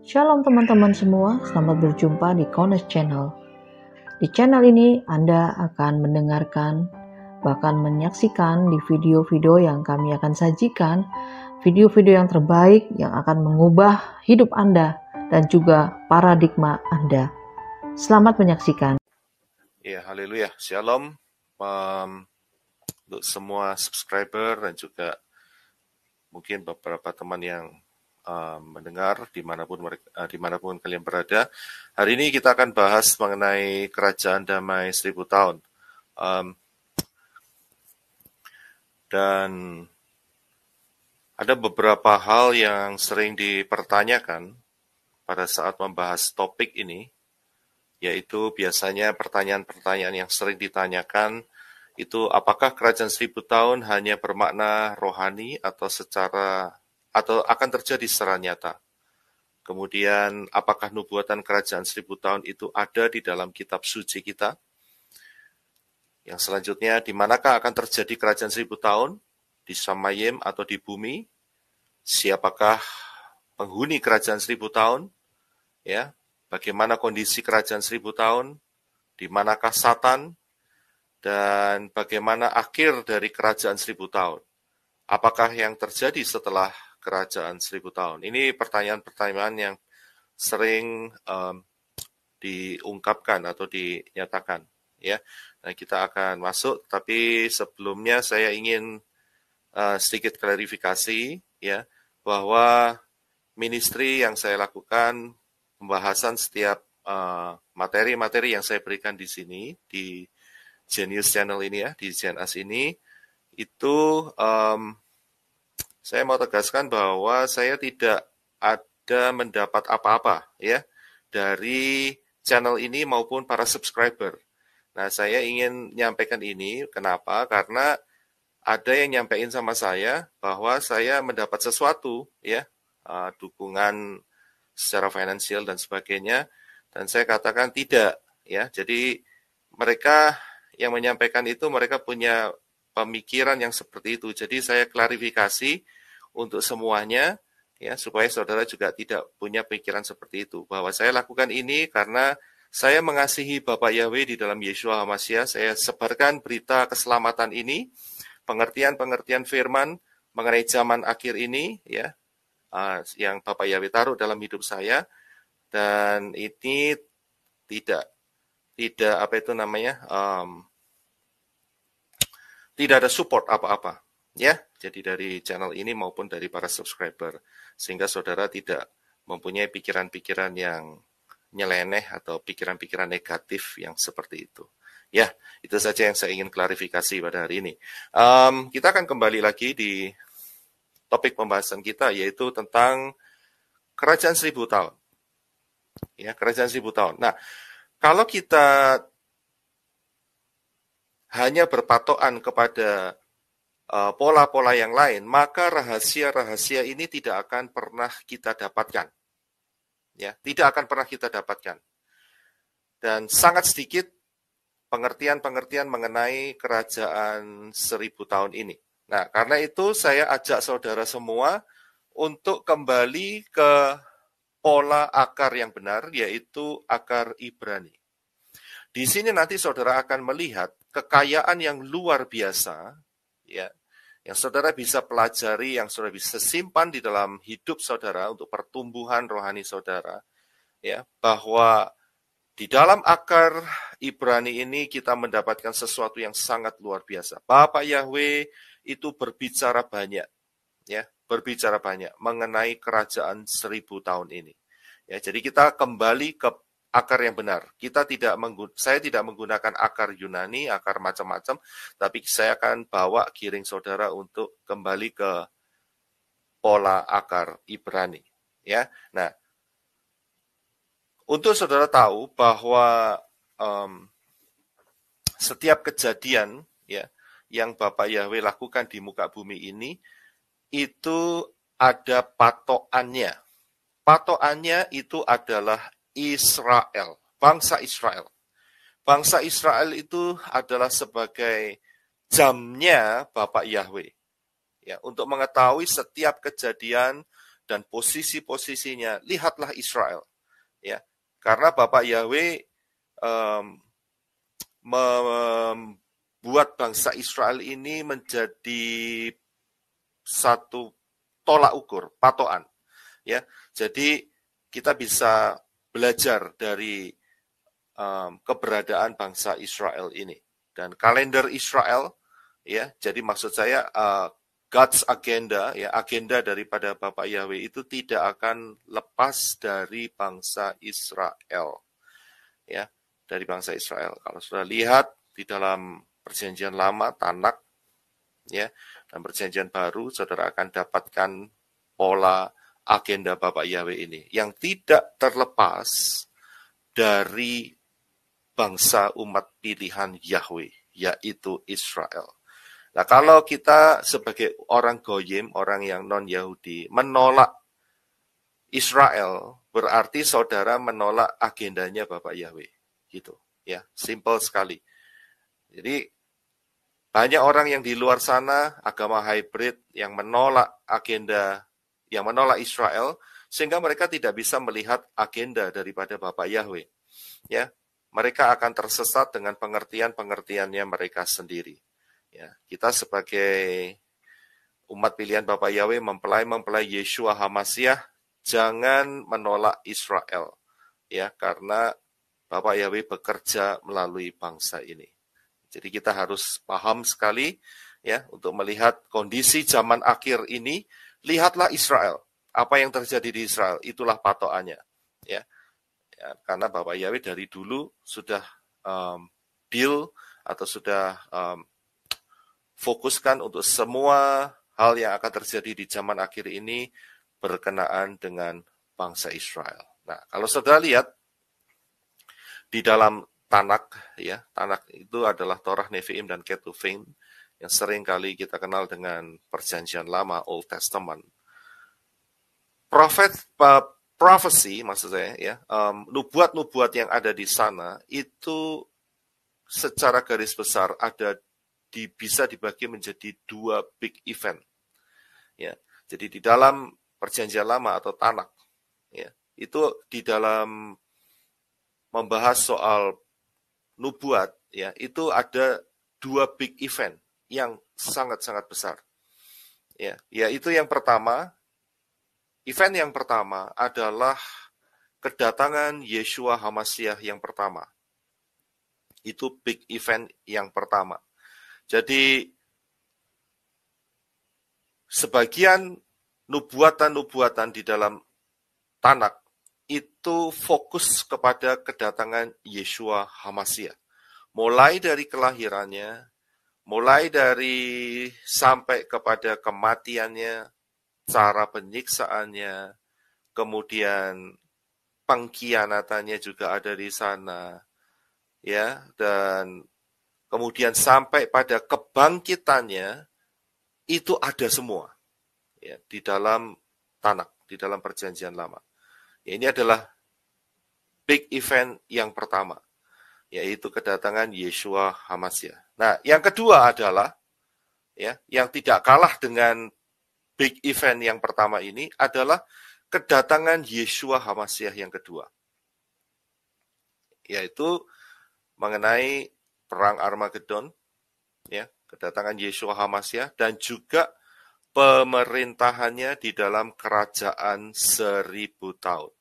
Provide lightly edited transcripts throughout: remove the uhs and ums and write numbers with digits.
Shalom teman-teman semua, selamat berjumpa di Kones Channel. Di channel ini Anda akan mendengarkan, bahkan menyaksikan di video-video yang kami akan sajikan, video-video yang terbaik yang akan mengubah hidup Anda dan juga paradigma Anda. Selamat menyaksikan. Ya, haleluya. Shalom untuk semua subscriber dan juga mungkin beberapa teman yang mendengar dimanapun kalian berada. Hari ini kita akan bahas mengenai kerajaan damai 1000 tahun. Dan ada beberapa hal yang sering dipertanyakan pada saat membahas topik ini, yaitu biasanya pertanyaan-pertanyaan yang sering ditanyakan itu apakah kerajaan 1000 tahun hanya bermakna rohani atau akan terjadi secara nyata. Kemudian apakah nubuatan kerajaan 1000 tahun itu ada di dalam kitab suci kita? Yang selanjutnya, di manakah akan terjadi kerajaan 1000 tahun? Di Samayim atau di bumi? Siapakah penghuni kerajaan 1000 tahun? Ya, bagaimana kondisi kerajaan 1000 tahun? Di manakah Satan? Dan bagaimana akhir dari kerajaan 1000 tahun? Apakah yang terjadi setelah kerajaan 1000 tahun? Ini pertanyaan-pertanyaan yang sering diungkapkan atau dinyatakan. Ya, nah, kita akan masuk, tapi sebelumnya saya ingin sedikit klarifikasi, ya, bahwa ministry yang saya lakukan, pembahasan setiap materi-materi yang saya berikan di sini di Genius Channel ini, ya, di GNS ini, itu saya mau tegaskan bahwa saya tidak ada mendapat apa-apa, ya, dari channel ini maupun para subscriber. Nah, saya ingin menyampaikan ini, kenapa? Karena ada yang nyampein sama saya bahwa saya mendapat sesuatu, ya, dukungan secara finansial dan sebagainya, dan saya katakan tidak, ya. Jadi mereka yang menyampaikan itu, mereka punya pemikiran yang seperti itu. Jadi saya klarifikasi untuk semuanya, ya, supaya saudara juga tidak punya pikiran seperti itu. Bahwa saya lakukan ini karena saya mengasihi Bapak Yahweh di dalam Yeshua HaMashiach. Saya sebarkan berita keselamatan ini, pengertian-pengertian firman mengenai zaman akhir ini, ya, yang Bapak Yahweh taruh dalam hidup saya. Dan ini tidak tidak ada support apa-apa, ya. Jadi dari channel ini maupun dari para subscriber, sehingga saudara tidak mempunyai pikiran-pikiran yang nyeleneh atau pikiran-pikiran negatif yang seperti itu. Ya, itu saja yang saya ingin klarifikasi pada hari ini. Kita akan kembali lagi di topik pembahasan kita, yaitu tentang kerajaan 1000 tahun. Ya, kerajaan 1000 tahun. Nah, kalau kita hanya berpatokan kepada pola-pola yang lain, maka rahasia-rahasia ini tidak akan pernah kita dapatkan. Ya, tidak akan pernah kita dapatkan. Dan sangat sedikit pengertian-pengertian mengenai kerajaan 1000 tahun ini. Nah, karena itu saya ajak saudara semua untuk kembali ke pola akar yang benar, yaitu akar Ibrani. Di sini nanti saudara akan melihat kekayaan yang luar biasa, ya, yang saudara bisa pelajari, yang saudara bisa simpan di dalam hidup saudara untuk pertumbuhan rohani saudara, ya, bahwa di dalam akar Ibrani ini kita mendapatkan sesuatu yang sangat luar biasa. Bapak Yahweh itu berbicara banyak, ya, berbicara banyak mengenai kerajaan 1000 tahun ini. Ya, jadi kita kembali ke akar yang benar. Saya tidak menggunakan akar Yunani, akar macam-macam, tapi saya akan bawa giring saudara untuk kembali ke pola akar Ibrani. Ya, nah, untuk saudara tahu bahwa setiap kejadian, ya, yang Bapak Yahweh lakukan di muka bumi ini, itu ada patokannya. Patokannya itu adalah Israel, bangsa Israel. Bangsa Israel itu adalah sebagai jamnya Bapak Yahweh. Ya, untuk mengetahui setiap kejadian dan posisi-posisinya, lihatlah Israel. Ya, karena Bapak Yahweh membuat bangsa Israel ini menjadi satu tolak ukur, patokan. Ya, jadi kita bisa belajar dari keberadaan bangsa Israel ini dan kalender Israel. Ya, jadi maksud saya God's agenda, ya agenda daripada Bapak Yahweh itu tidak akan lepas dari bangsa Israel, ya dari bangsa Israel. Kalau sudah lihat di dalam Perjanjian Lama, Tanak, ya dan Perjanjian Baru, saudara akan dapatkan pola agenda Bapak Yahweh ini yang tidak terlepas dari bangsa umat pilihan Yahweh, yaitu Israel. Nah, kalau kita sebagai orang Goyim, orang yang non-Yahudi, menolak Israel, berarti saudara menolak agendanya Bapak Yahweh. Gitu, ya, simple sekali. Jadi, banyak orang yang di luar sana, agama hybrid, yang menolak agenda, yang menolak Israel, sehingga mereka tidak bisa melihat agenda daripada Bapak Yahweh. Ya, mereka akan tersesat dengan pengertian-pengertiannya mereka sendiri. Ya, kita sebagai umat pilihan Bapak Yahweh mempelai Yeshua HaMashiach, jangan menolak Israel, ya karena Bapak Yahweh bekerja melalui bangsa ini. Jadi kita harus paham sekali, ya untuk melihat kondisi zaman akhir ini. Lihatlah Israel, apa yang terjadi di Israel, itulah patokannya, ya karena Bapak Yahweh dari dulu sudah deal atau sudah fokuskan untuk semua hal yang akan terjadi di zaman akhir ini berkenaan dengan bangsa Israel. Nah, kalau saudara lihat di dalam Tanak, ya Tanak itu adalah Torah, Nevi'im, dan Ketuvim yang sering kali kita kenal dengan Perjanjian Lama, Old Testament. Prophecy, maksud saya, ya nubuat-nubuat yang ada di sana itu secara garis besar bisa dibagi menjadi dua big event. Ya, jadi di dalam Perjanjian Lama atau Tanak, ya, itu di dalam membahas soal nubuat, ya, itu ada dua big event yang sangat-sangat besar. Ya, yaitu event yang pertama adalah kedatangan Yeshua HaMashiach yang pertama. Itu big event yang pertama. Jadi, sebagian nubuatan-nubuatan di dalam Tanak itu fokus kepada kedatangan Yeshua HaMashiach. Mulai dari kelahirannya, mulai dari sampai kepada kematiannya, cara penyiksaannya, kemudian pengkhianatannya juga ada di sana, ya, dan kemudian sampai pada kebangkitannya, itu ada semua ya, di dalam Tanak, di dalam Perjanjian Lama. Ya, ini adalah big event yang pertama, yaitu kedatangan Yeshua HaMashiach. Nah, yang kedua adalah, ya, yang tidak kalah dengan big event yang pertama ini adalah kedatangan Yeshua HaMashiach yang kedua, yaitu mengenai perang Armageddon, ya, kedatangan Yeshua HaMashiach, dan juga pemerintahannya di dalam kerajaan 1000 tahun.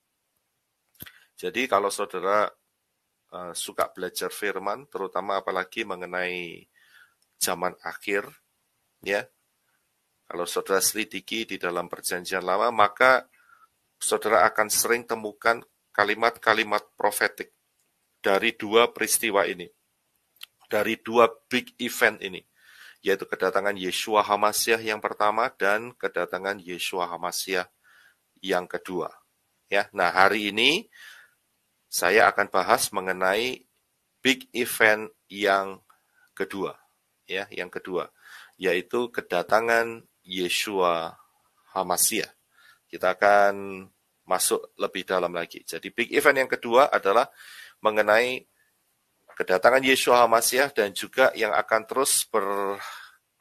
Jadi kalau saudara suka belajar firman, terutama apalagi mengenai zaman akhir, ya, kalau saudara selidiki di dalam Perjanjian Lama, maka saudara akan sering temukan kalimat-kalimat profetik dari dua peristiwa ini, dari dua big event ini, yaitu kedatangan Yeshua HaMashiach yang pertama dan kedatangan Yeshua HaMashiach yang kedua. Ya, nah hari ini saya akan bahas mengenai big event yang kedua, ya, yang kedua, yaitu kedatangan Yeshua HaMashiach. Kita akan masuk lebih dalam lagi. Jadi big event yang kedua adalah mengenai kedatangan Yeshua HaMashiach dan juga yang akan terus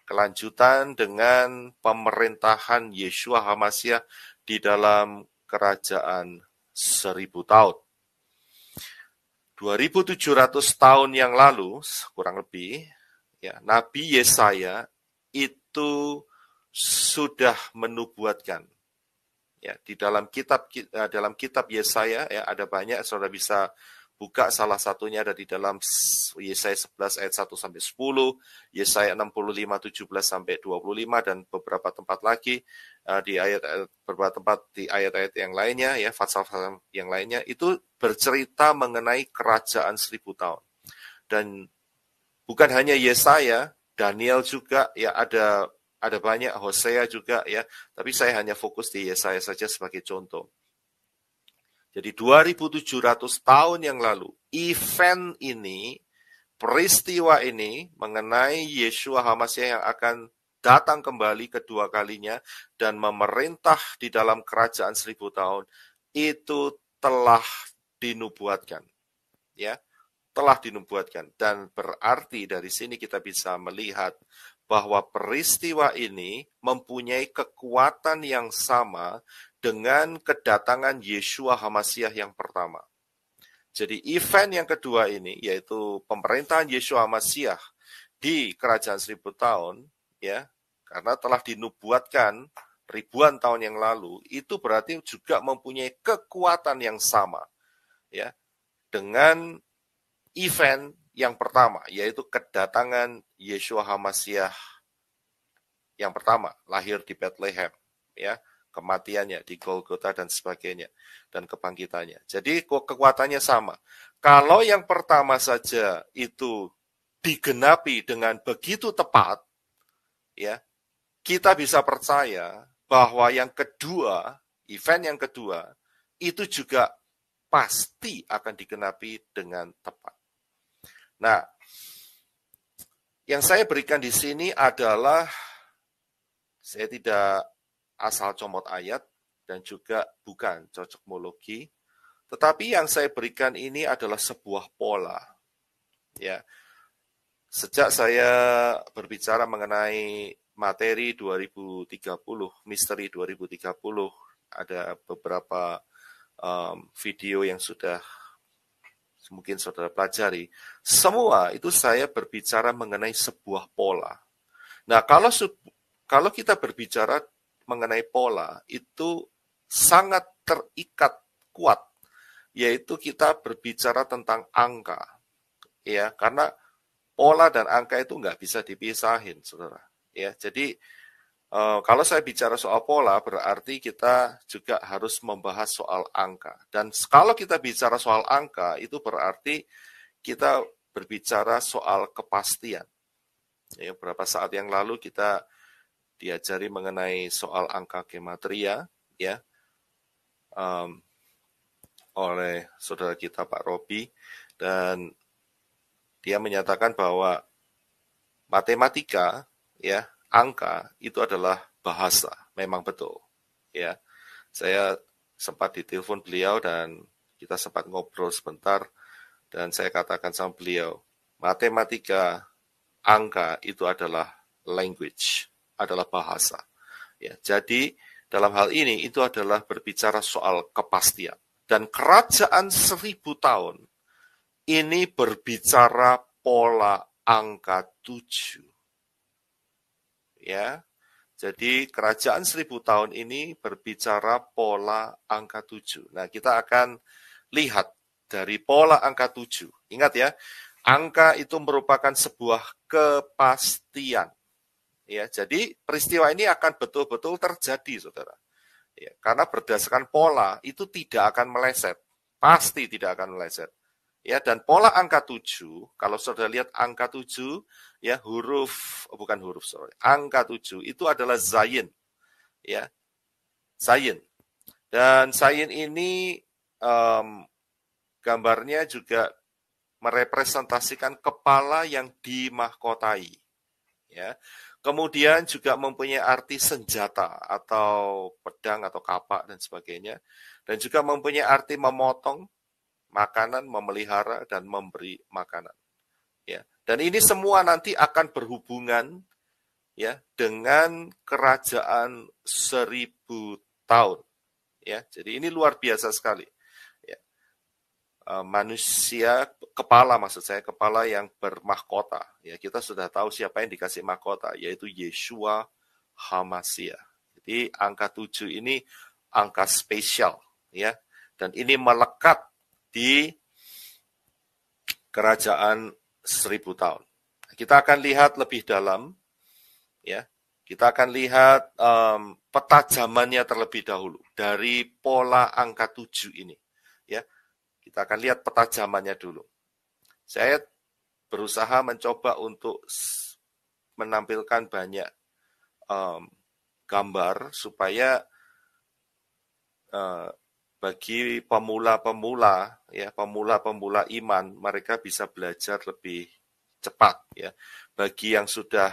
kelanjutan dengan pemerintahan Yeshua HaMashiach di dalam kerajaan 1000 tahun. 2700 tahun yang lalu, kurang lebih, ya, Nabi Yesaya itu sudah menubuatkan. Ya, di dalam kitab Yesaya, ya, ada banyak, saudara bisa buka, salah satunya ada di dalam Yesaya 11 ayat 1 sampai 10, Yesaya 65 17 sampai 25, dan beberapa tempat lagi di beberapa tempat di ayat-ayat yang lainnya, ya, pasal yang lainnya itu bercerita mengenai kerajaan 1000 tahun. Dan bukan hanya Yesaya, Daniel juga, ya, ada banyak, Hosea juga, ya, tapi saya hanya fokus di Yesaya saja sebagai contoh. Jadi 2700 tahun yang lalu, event ini, peristiwa ini mengenai Yeshua HaMashiach yang akan datang kembali kedua kalinya dan memerintah di dalam kerajaan 1000 tahun, itu telah dinubuatkan. Ya, telah dinubuatkan. Dan berarti dari sini kita bisa melihat bahwa peristiwa ini mempunyai kekuatan yang sama dengan kedatangan Yeshua HaMashiach yang pertama. Jadi event yang kedua ini, yaitu pemerintahan Yeshua HaMashiach di kerajaan 1000 tahun, ya, karena telah dinubuatkan ribuan tahun yang lalu, itu berarti juga mempunyai kekuatan yang sama, ya, dengan event yang pertama, yaitu kedatangan Yeshua HaMashiach yang pertama, lahir di Bethlehem, ya, kematiannya di Golgota dan sebagainya, dan kebangkitannya. Jadi kekuatannya sama. Kalau yang pertama saja itu digenapi dengan begitu tepat, ya, kita bisa percaya bahwa yang kedua, event yang kedua, itu juga pasti akan digenapi dengan tepat. Nah, yang saya berikan di sini adalah, saya tidak asal comot ayat dan juga bukan cocokmologi, tetapi yang saya berikan ini adalah sebuah pola. Ya, sejak saya berbicara mengenai materi 2030, misteri 2030, ada beberapa video yang sudah mungkin saudara pelajari, semua itu saya berbicara mengenai sebuah pola. Nah, kalau kita berbicara mengenai pola, itu sangat terikat kuat, yaitu kita berbicara tentang angka, ya, karena pola dan angka itu nggak bisa dipisahin, saudara. Ya, jadi kalau saya bicara soal pola, berarti kita juga harus membahas soal angka. Dan kalau kita bicara soal angka, itu berarti kita berbicara soal kepastian. Ya, beberapa saat yang lalu kita diajari mengenai soal angka gematria, ya, oleh saudara kita Pak Robi, dan dia menyatakan bahwa matematika, ya, angka itu adalah bahasa, memang betul, ya. Saya sempat ditelepon beliau dan kita sempat ngobrol sebentar, dan saya katakan sama beliau, matematika, angka itu adalah language, adalah bahasa. Ya, jadi dalam hal ini itu adalah berbicara soal kepastian. Dan kerajaan 1000 tahun ini berbicara pola angka 7. Ya, jadi kerajaan 1000 tahun ini berbicara pola angka 7. Nah, kita akan lihat dari pola angka 7. Ingat ya, angka itu merupakan sebuah kepastian. Ya, jadi peristiwa ini akan betul-betul terjadi, saudara. Ya, karena berdasarkan pola itu tidak akan meleset, pasti tidak akan meleset. Ya, dan pola angka 7, kalau saudara lihat angka 7, ya, angka 7 itu adalah Zayin. Ya, Zayin. Dan Zayin ini gambarnya juga merepresentasikan kepala yang dimahkotai. Ya. Kemudian juga mempunyai arti senjata atau pedang atau kapak dan sebagainya. Dan juga mempunyai arti memotong makanan, memelihara, dan memberi makanan. Ya. Dan ini semua nanti akan berhubungan ya, dengan kerajaan 1000 tahun. Ya, jadi ini luar biasa sekali. Ya. Manusia, kepala maksud saya, kepala yang bermahkota. Ya, kita sudah tahu siapa yang dikasih mahkota, yaitu Yeshua HaMashiach. Jadi angka 7 ini angka spesial, ya, dan ini melekat di kerajaan 1000 tahun. Kita akan lihat lebih dalam, ya. Kita akan lihat peta zamannya terlebih dahulu dari pola angka 7 ini, ya. Kita akan lihat peta zamannya dulu. Saya berusaha mencoba untuk menampilkan banyak gambar supaya bagi pemula-pemula, ya, pemula-pemula iman, mereka bisa belajar lebih cepat, ya. Bagi yang sudah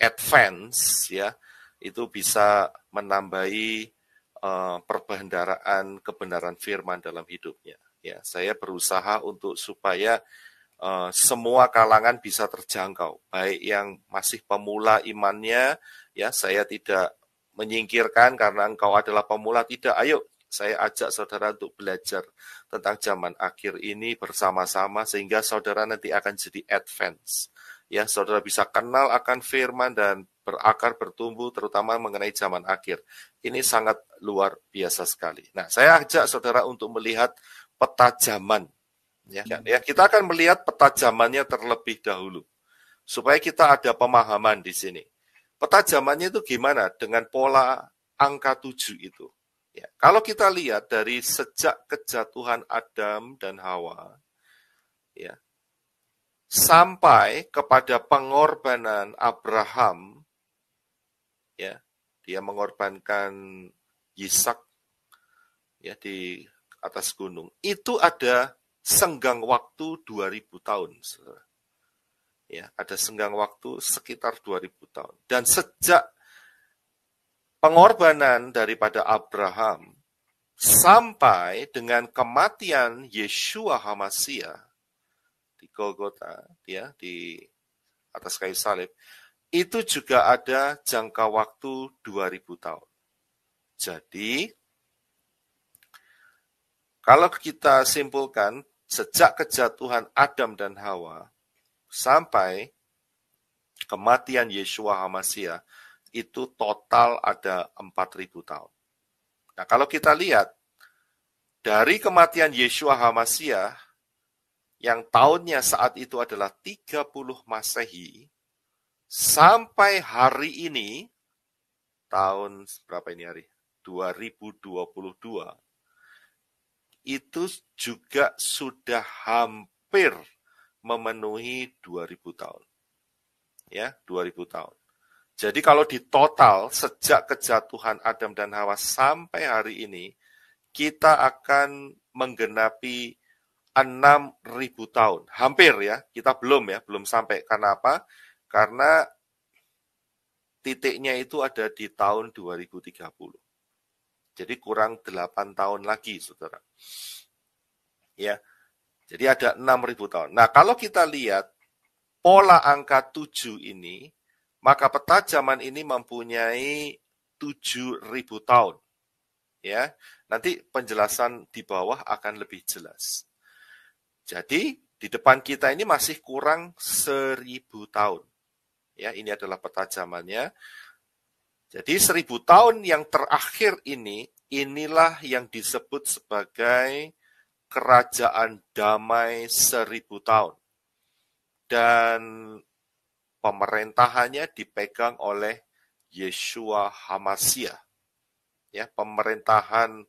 advance, ya, itu bisa menambahi perbendaharaan kebenaran firman dalam hidupnya. Ya, saya berusaha untuk supaya semua kalangan bisa terjangkau, baik yang masih pemula imannya, ya, saya tidak menyingkirkan karena engkau adalah pemula, tidak. Ayo, saya ajak saudara untuk belajar tentang zaman akhir ini bersama-sama sehingga saudara nanti akan jadi advance. Ya, saudara bisa kenal akan firman dan berakar, bertumbuh, terutama mengenai zaman akhir. Ini sangat luar biasa sekali. Nah, saya ajak saudara untuk melihat peta zaman. Ya, kita akan melihat peta zamannya terlebih dahulu, supaya kita ada pemahaman di sini. Peta zamannya itu gimana dengan pola angka 7 itu. Ya, kalau kita lihat dari sejak kejatuhan Adam dan Hawa, ya, sampai kepada pengorbanan Abraham, ya, dia mengorbankan Ishak, ya, di atas gunung. Itu ada senggang waktu 2000 tahun. Ya, ada senggang waktu sekitar 2000 tahun. Dan sejak pengorbanan daripada Abraham sampai dengan kematian Yeshua HaMashiach di Golgota, ya, di atas kayu salib, itu juga ada jangka waktu 2000 tahun. Jadi, kalau kita simpulkan, sejak kejatuhan Adam dan Hawa sampai kematian Yeshua HaMashiach, itu total ada 4000 tahun. Nah, kalau kita lihat, dari kematian Yeshua HaMashiach, yang tahunnya saat itu adalah 30 Masehi, sampai hari ini, tahun berapa ini hari? 2022, itu juga sudah hampir memenuhi 2000 tahun. Ya, 2000 tahun. Jadi kalau di total, sejak kejatuhan Adam dan Hawa sampai hari ini, kita akan menggenapi 6000 tahun. Hampir, ya, kita belum sampai. Karena apa? Karena titiknya itu ada di tahun 2030. Jadi kurang 8 tahun lagi, saudara. Ya, jadi ada 6000 tahun. Nah, kalau kita lihat pola angka 7 ini, maka peta zaman ini mempunyai 7000 tahun. Ya, nanti penjelasan di bawah akan lebih jelas. Jadi, di depan kita ini masih kurang 1000 tahun. Ya, ini adalah peta zamannya. Jadi 1000 tahun yang terakhir ini, inilah yang disebut sebagai kerajaan damai 1000 tahun. Dan pemerintahannya dipegang oleh Yeshua HaMashiach. Ya, pemerintahan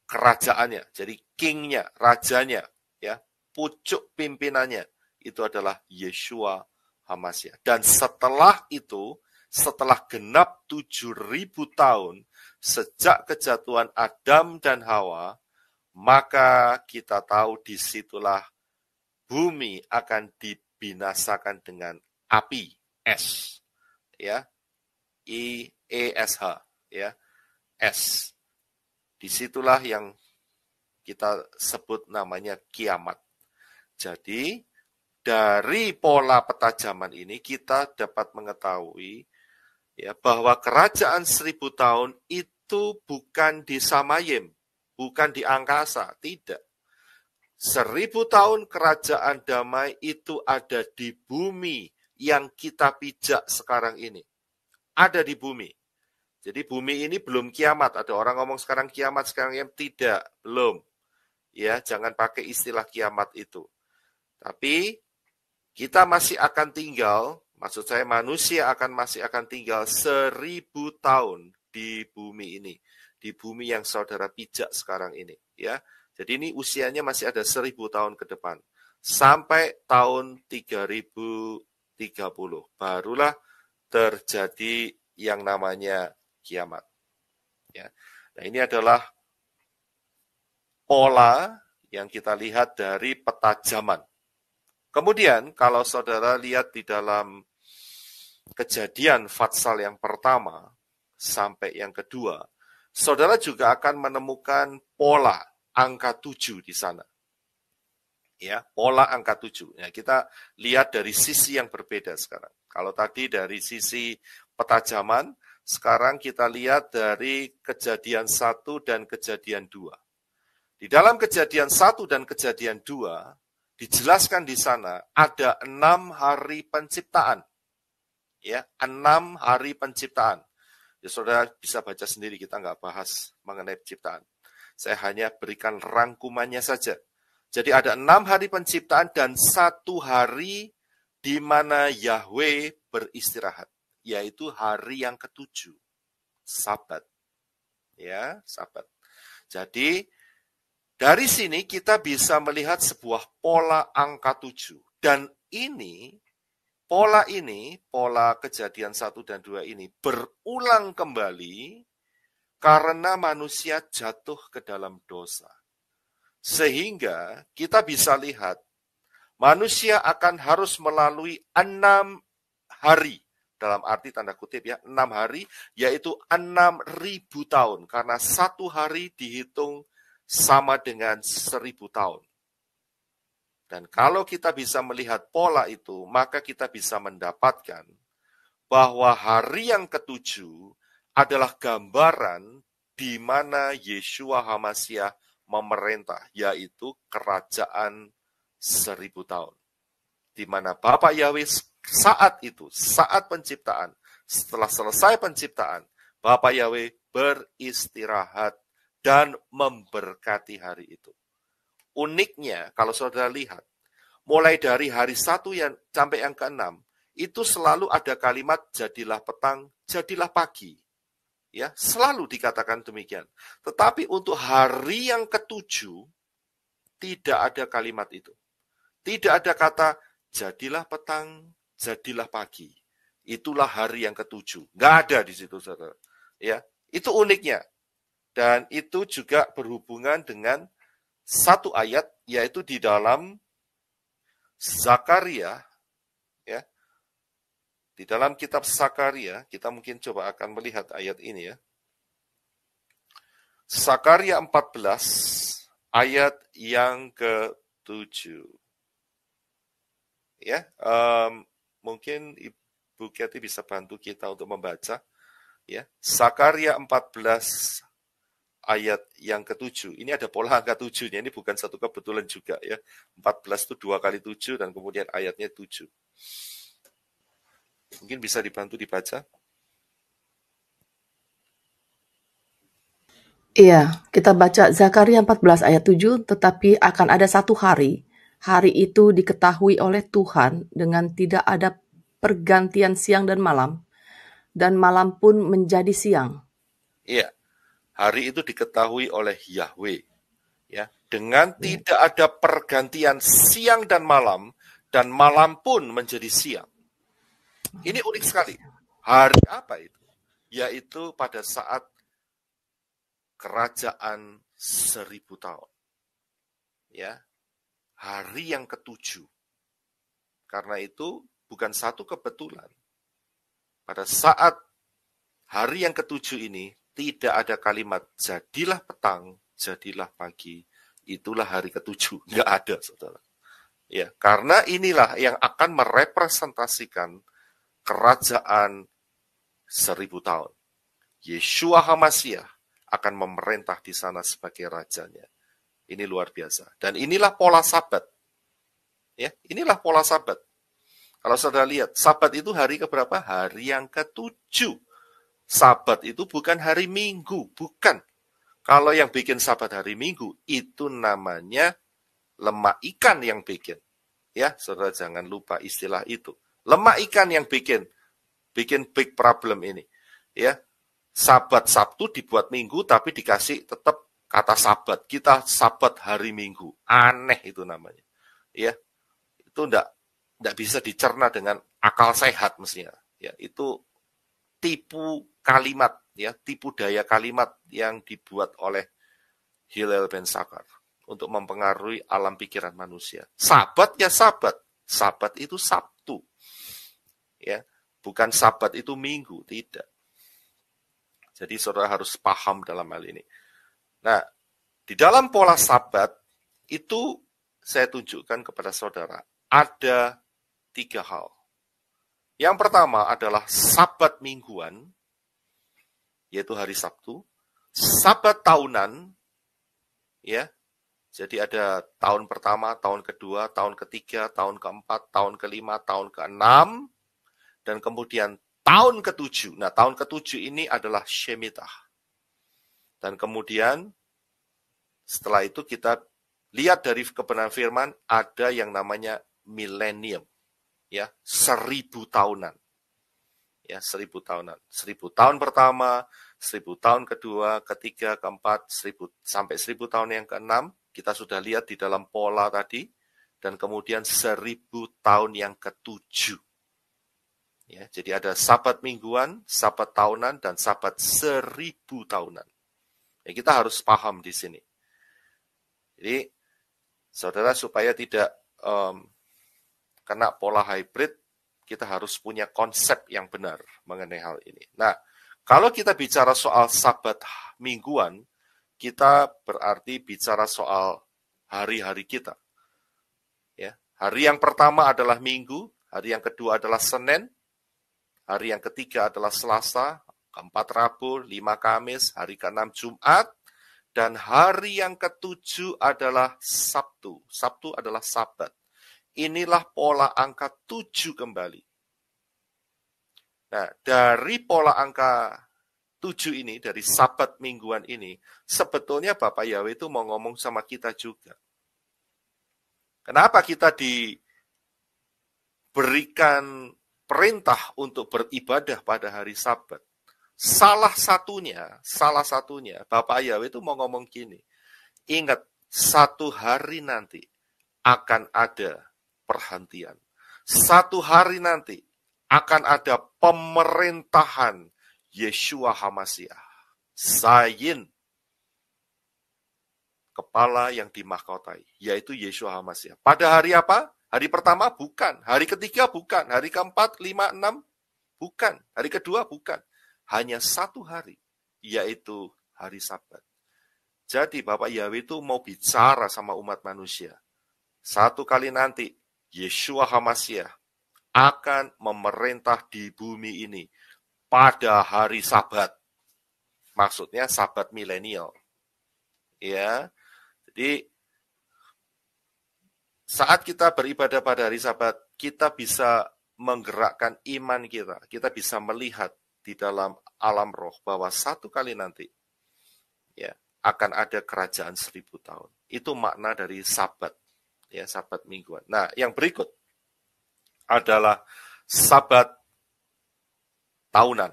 kerajaannya, jadi kingnya, rajanya, ya, pucuk pimpinannya itu adalah Yeshua HaMashiach. Dan setelah itu, setelah genap 7000 tahun sejak kejatuhan Adam dan Hawa, maka kita tahu disitulah bumi akan dibinasakan dengan api, es, ya, IESH, ya, es. Disitulah yang kita sebut namanya kiamat. Jadi, dari pola peta zaman ini kita dapat mengetahui ya bahwa kerajaan 1000 tahun itu bukan di Samayim, bukan di angkasa, tidak. 1000 tahun kerajaan damai itu ada di bumi yang kita pijak sekarang ini. Ada di bumi. Jadi bumi ini belum kiamat. Ada orang ngomong sekarang kiamat, tidak, belum. Ya, jangan pakai istilah kiamat itu. Tapi kita masih akan tinggal, maksud saya manusia masih akan tinggal 1000 tahun di bumi ini, di bumi yang saudara pijak sekarang ini, ya. Jadi ini usianya masih ada 1000 tahun ke depan, sampai tahun 3030, barulah terjadi yang namanya kiamat. Ya. Nah, ini adalah pola yang kita lihat dari peta zaman. Kemudian, kalau saudara lihat di dalam Kejadian Fatsal yang pertama sampai yang kedua, saudara juga akan menemukan pola angka 7 di sana. Ya, pola angka 7. Ya, kita lihat dari sisi yang berbeda sekarang. Kalau tadi dari sisi peta zaman, sekarang kita lihat dari Kejadian 1 dan Kejadian 2. Di dalam Kejadian 1 dan Kejadian 2, dijelaskan di sana ada 6 hari penciptaan. Ya, 6 hari penciptaan. Ya, saudara bisa baca sendiri, kita nggak bahas mengenai penciptaan. Saya hanya berikan rangkumannya saja. Jadi ada 6 hari penciptaan dan 1 hari di mana Yahweh beristirahat, yaitu hari yang ke-7, Sabat. Ya, Sabat. Jadi dari sini kita bisa melihat sebuah pola angka 7. Dan pola Kejadian 1 dan 2 ini berulang kembali karena manusia jatuh ke dalam dosa. Sehingga kita bisa lihat manusia akan harus melalui 6 hari, dalam arti tanda kutip ya, 6 hari, yaitu 6.000 tahun, karena 1 hari dihitung sama dengan 1000 tahun. Dan kalau kita bisa melihat pola itu, maka kita bisa mendapatkan bahwa hari yang ke-7 adalah gambaran di mana Yeshua HaMasyiah memerintah, yaitu kerajaan 1000 tahun. Di mana Bapa Yahweh saat itu, saat penciptaan, setelah selesai penciptaan, Bapa Yahweh beristirahat dan memberkati hari itu. Uniknya, kalau saudara lihat, mulai dari hari 1 sampai yang ke-6, itu selalu ada kalimat jadilah petang, jadilah pagi. Ya, selalu dikatakan demikian. Tetapi untuk hari yang ke-7, tidak ada kalimat itu. Tidak ada kata jadilah petang, jadilah pagi. Itulah hari yang ke-7. Nggak ada di situ, saudara. Ya, itu uniknya. Dan itu juga berhubungan dengan satu ayat, yaitu di dalam Zakaria, ya. Di dalam kitab Zakaria, kita mungkin coba akan melihat ayat ini ya. Zakaria 14, ayat yang ke-7. Ya, mungkin Ibu Keti bisa bantu kita untuk membaca. Ya, Zakaria 14, ayat yang ke-7. Ini ada pola angka 7-nya, ini bukan satu kebetulan juga ya. 14 itu 2 kali 7 dan kemudian ayatnya 7. Mungkin bisa dibantu dibaca. Iya, kita baca Zakaria 14 ayat 7, tetapi akan ada satu hari. Hari itu diketahui oleh Tuhan dengan tidak ada pergantian siang dan malam pun menjadi siang. Iya. Hari itu diketahui oleh Yahweh, ya, dengan tidak ada pergantian siang dan malam pun menjadi siang. Ini unik sekali. Hari apa itu? Yaitu pada saat kerajaan 1000 tahun. Ya, hari yang ke-7. Karena itu bukan satu kebetulan. Pada saat hari yang ke-7 ini, tidak ada kalimat jadilah petang, jadilah pagi, itulah hari ke-7. Nggak ada, saudara. Ya, karena inilah yang akan merepresentasikan kerajaan 1000 tahun. Yeshua HaMashiach akan memerintah di sana sebagai rajanya. Ini luar biasa. Dan inilah pola Sabat. Ya, inilah pola Sabat. Kalau saudara lihat, Sabat itu hari keberapa? Hari yang ke-7. Sabat itu bukan hari Minggu, bukan. Kalau yang bikin Sabat hari Minggu, itu namanya lemak ikan yang bikin. Ya, saudara jangan lupa istilah itu. Lemak ikan yang bikin big problem ini. Ya, Sabat Sabtu dibuat Minggu, tapi dikasih tetap kata Sabat. Kita Sabat hari Minggu. Aneh itu namanya. Ya, itu enggak bisa dicerna dengan akal sehat mestinya. Ya, itu tipu kalimat, ya, tipu daya kalimat yang dibuat oleh Hillel Ben Zakar untuk mempengaruhi alam pikiran manusia. Sabat ya Sabat. Sabat itu Sabtu. Ya, bukan Sabat itu Minggu, tidak. Jadi saudara harus paham dalam hal ini. Nah, di dalam pola Sabat itu saya tunjukkan kepada saudara ada 3 hal. Yang pertama adalah Sabat mingguan, yaitu hari Sabtu. Sabat tahunan, ya. Jadi ada tahun pertama, tahun kedua, tahun ketiga, tahun keempat, tahun kelima, tahun keenam, dan kemudian tahun ke-7. Nah, tahun ke-7 ini adalah Shemitah. Dan kemudian setelah itu kita lihat dari kebenaran firman ada yang namanya milenium. Ya, 1000 tahunan. Ya, 1000 tahunan. 1000 tahun pertama, 1000 tahun kedua, ketiga, keempat, 1000 sampai 1000 tahun yang keenam. Kita sudah lihat di dalam pola tadi, dan kemudian 1000 tahun yang ke-7. Ya, jadi ada Sabat mingguan, Sabat tahunan, dan Sabat 1000 tahunan. Ya, kita harus paham di sini. Jadi, saudara supaya tidak kena pola hybrid, kita harus punya konsep yang benar mengenai hal ini. Nah, kalau kita bicara soal Sabat mingguan, kita berarti bicara soal hari-hari kita. Ya, hari yang pertama adalah Minggu, hari yang kedua adalah Senin, hari yang ketiga adalah Selasa, keempat Rabu, 5 Kamis, hari ke-6 Jumat, dan hari yang ke-7 adalah Sabtu. Sabtu adalah Sabat. Inilah pola angka 7 kembali. Nah, dari pola angka 7 ini, dari Sabat mingguan ini, sebetulnya Bapak Yahweh itu mau ngomong sama kita juga. Kenapa kita diberikan perintah untuk beribadah pada hari Sabat? Salah satunya, Bapak Yahweh itu mau ngomong gini, ingat, satu hari nanti akan ada perhentian. Satu hari nanti akan ada pemerintahan Yeshua HaMashiach. Zayin, kepala yang dimahkotai, yaitu Yeshua HaMashiach. Pada hari apa? Hari pertama bukan, hari ketiga bukan, hari keempat, 5, 6 bukan, hari kedua bukan. Hanya satu hari, yaitu hari Sabat. Jadi Bapak Yahweh itu mau bicara sama umat manusia. Satu kali nanti, Yeshua HaMashiach akan memerintah di bumi ini pada hari Sabat. Maksudnya Sabat milenial. Ya. Jadi saat kita beribadah pada hari Sabat, kita bisa menggerakkan iman kita. Kita bisa melihat di dalam alam roh bahwa satu kali nanti ya akan ada kerajaan 1000 tahun. Itu makna dari Sabat. Ya, Sabat mingguan. Nah, yang berikut adalah Sabat tahunan,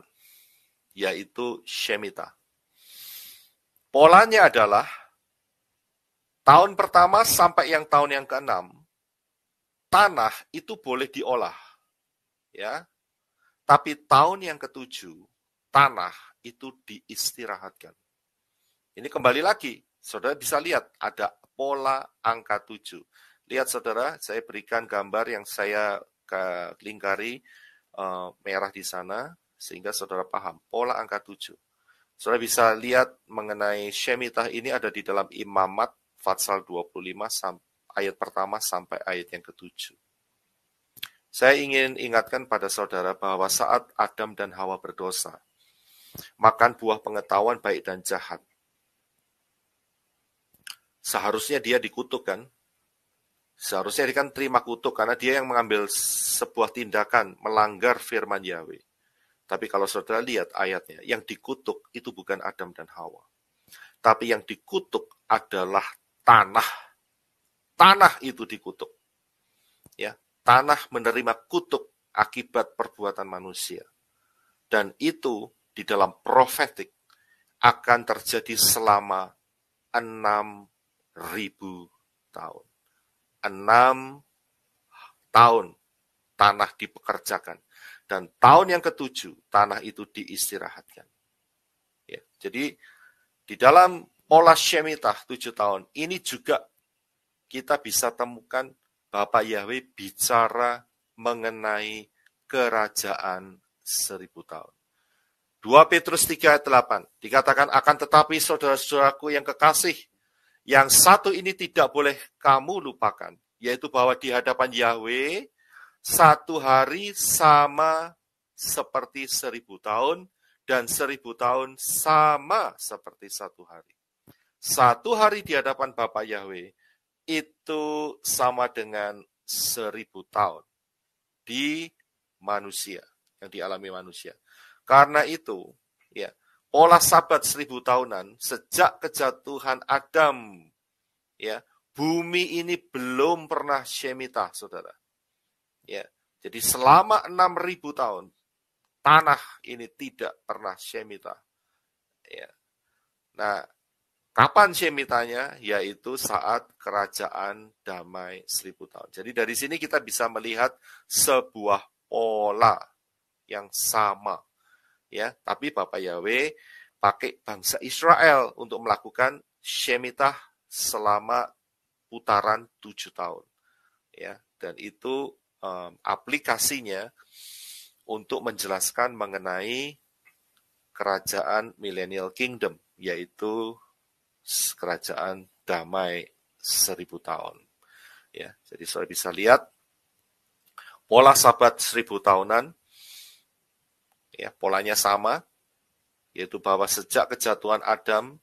yaitu Shemitah. Polanya adalah tahun pertama sampai yang tahun yang ke-6, tanah itu boleh diolah. Ya. Tapi tahun yang ke-7, tanah itu diistirahatkan. Ini kembali lagi, saudara bisa lihat ada pola angka 7. Lihat saudara, saya berikan gambar yang saya lingkari merah di sana, sehingga saudara paham, pola angka 7. Saudara bisa lihat mengenai Shemitah ini ada di dalam Imamat, Fatsal 25 ayat pertama sampai ayat yang ke-7. Saya ingin ingatkan pada saudara bahwa saat Adam dan Hawa berdosa, makan buah pengetahuan baik dan jahat, seharusnya dia dikutuk kan? Seharusnya dia kan terima kutuk karena dia yang mengambil sebuah tindakan melanggar firman Yahweh. Tapi kalau saudara lihat ayatnya, yang dikutuk itu bukan Adam dan Hawa. Tapi yang dikutuk adalah tanah. Tanah itu dikutuk. Ya, tanah menerima kutuk akibat perbuatan manusia. Dan itu di dalam profetik akan terjadi selama 6.000 tahun. 6 tahun tanah dipekerjakan. Dan tahun yang ke-7, tanah itu diistirahatkan. Ya, jadi, di dalam pola Shemitah 7 tahun, ini juga kita bisa temukan Bapak Yahweh bicara mengenai kerajaan 1000 tahun. 2 Petrus 3 ayat 8, dikatakan akan tetapi saudara-saudaraku yang kekasih, yang satu ini tidak boleh kamu lupakan, yaitu bahwa di hadapan Yahweh, 1 hari sama seperti 1000 tahun, dan 1000 tahun sama seperti 1 hari. 1 hari di hadapan Bapa Yahweh, itu sama dengan 1000 tahun di manusia, yang dialami manusia. Karena itu, ya, pola sabat 1000 tahunan sejak kejatuhan Adam, ya, bumi ini belum pernah Shemitah, saudara. Ya, jadi selama 6.000 tahun tanah ini tidak pernah Shemitah. Ya. Nah, kapan Shemitahnya? Yaitu saat kerajaan damai 1000 tahun. Jadi dari sini kita bisa melihat sebuah pola yang sama. Ya, tapi Bapak Yahweh pakai bangsa Israel untuk melakukan Shemitah selama putaran 7 tahun. Ya, dan itu aplikasinya untuk menjelaskan mengenai kerajaan Millennial Kingdom, yaitu kerajaan damai 1000 tahun. Ya, jadi saudara bisa lihat pola sabat 1000 tahunan. Ya, polanya sama, yaitu bahwa sejak kejatuhan Adam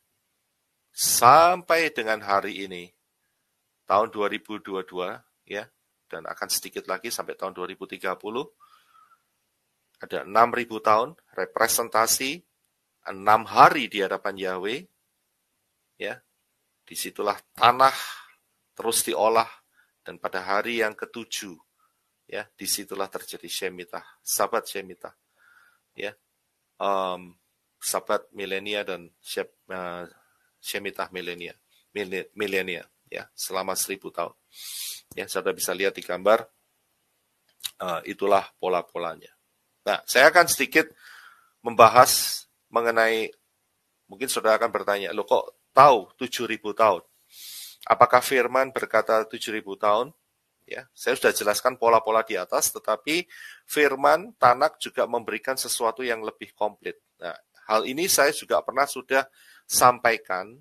sampai dengan hari ini, tahun 2022, ya, dan akan sedikit lagi sampai tahun 2030, ada 6.000 tahun, representasi 6 hari di hadapan Yahweh, ya, disitulah tanah terus diolah, dan pada hari yang ke-7, ya, disitulah terjadi Shemitah, sabat Shemitah. Ya, sabat milenia dan Shemitah milenia, ya, selama 1000 tahun. Ya, saudara bisa lihat di gambar, itulah pola-polanya. Nah, saya akan sedikit membahas mengenai, mungkin saudara akan bertanya, loh kok tahu 7.000 tahun? Apakah firman berkata 7.000 tahun? Ya, saya sudah jelaskan pola-pola di atas, tetapi firman Tanak juga memberikan sesuatu yang lebih komplit. Nah, hal ini saya juga pernah sudah sampaikan,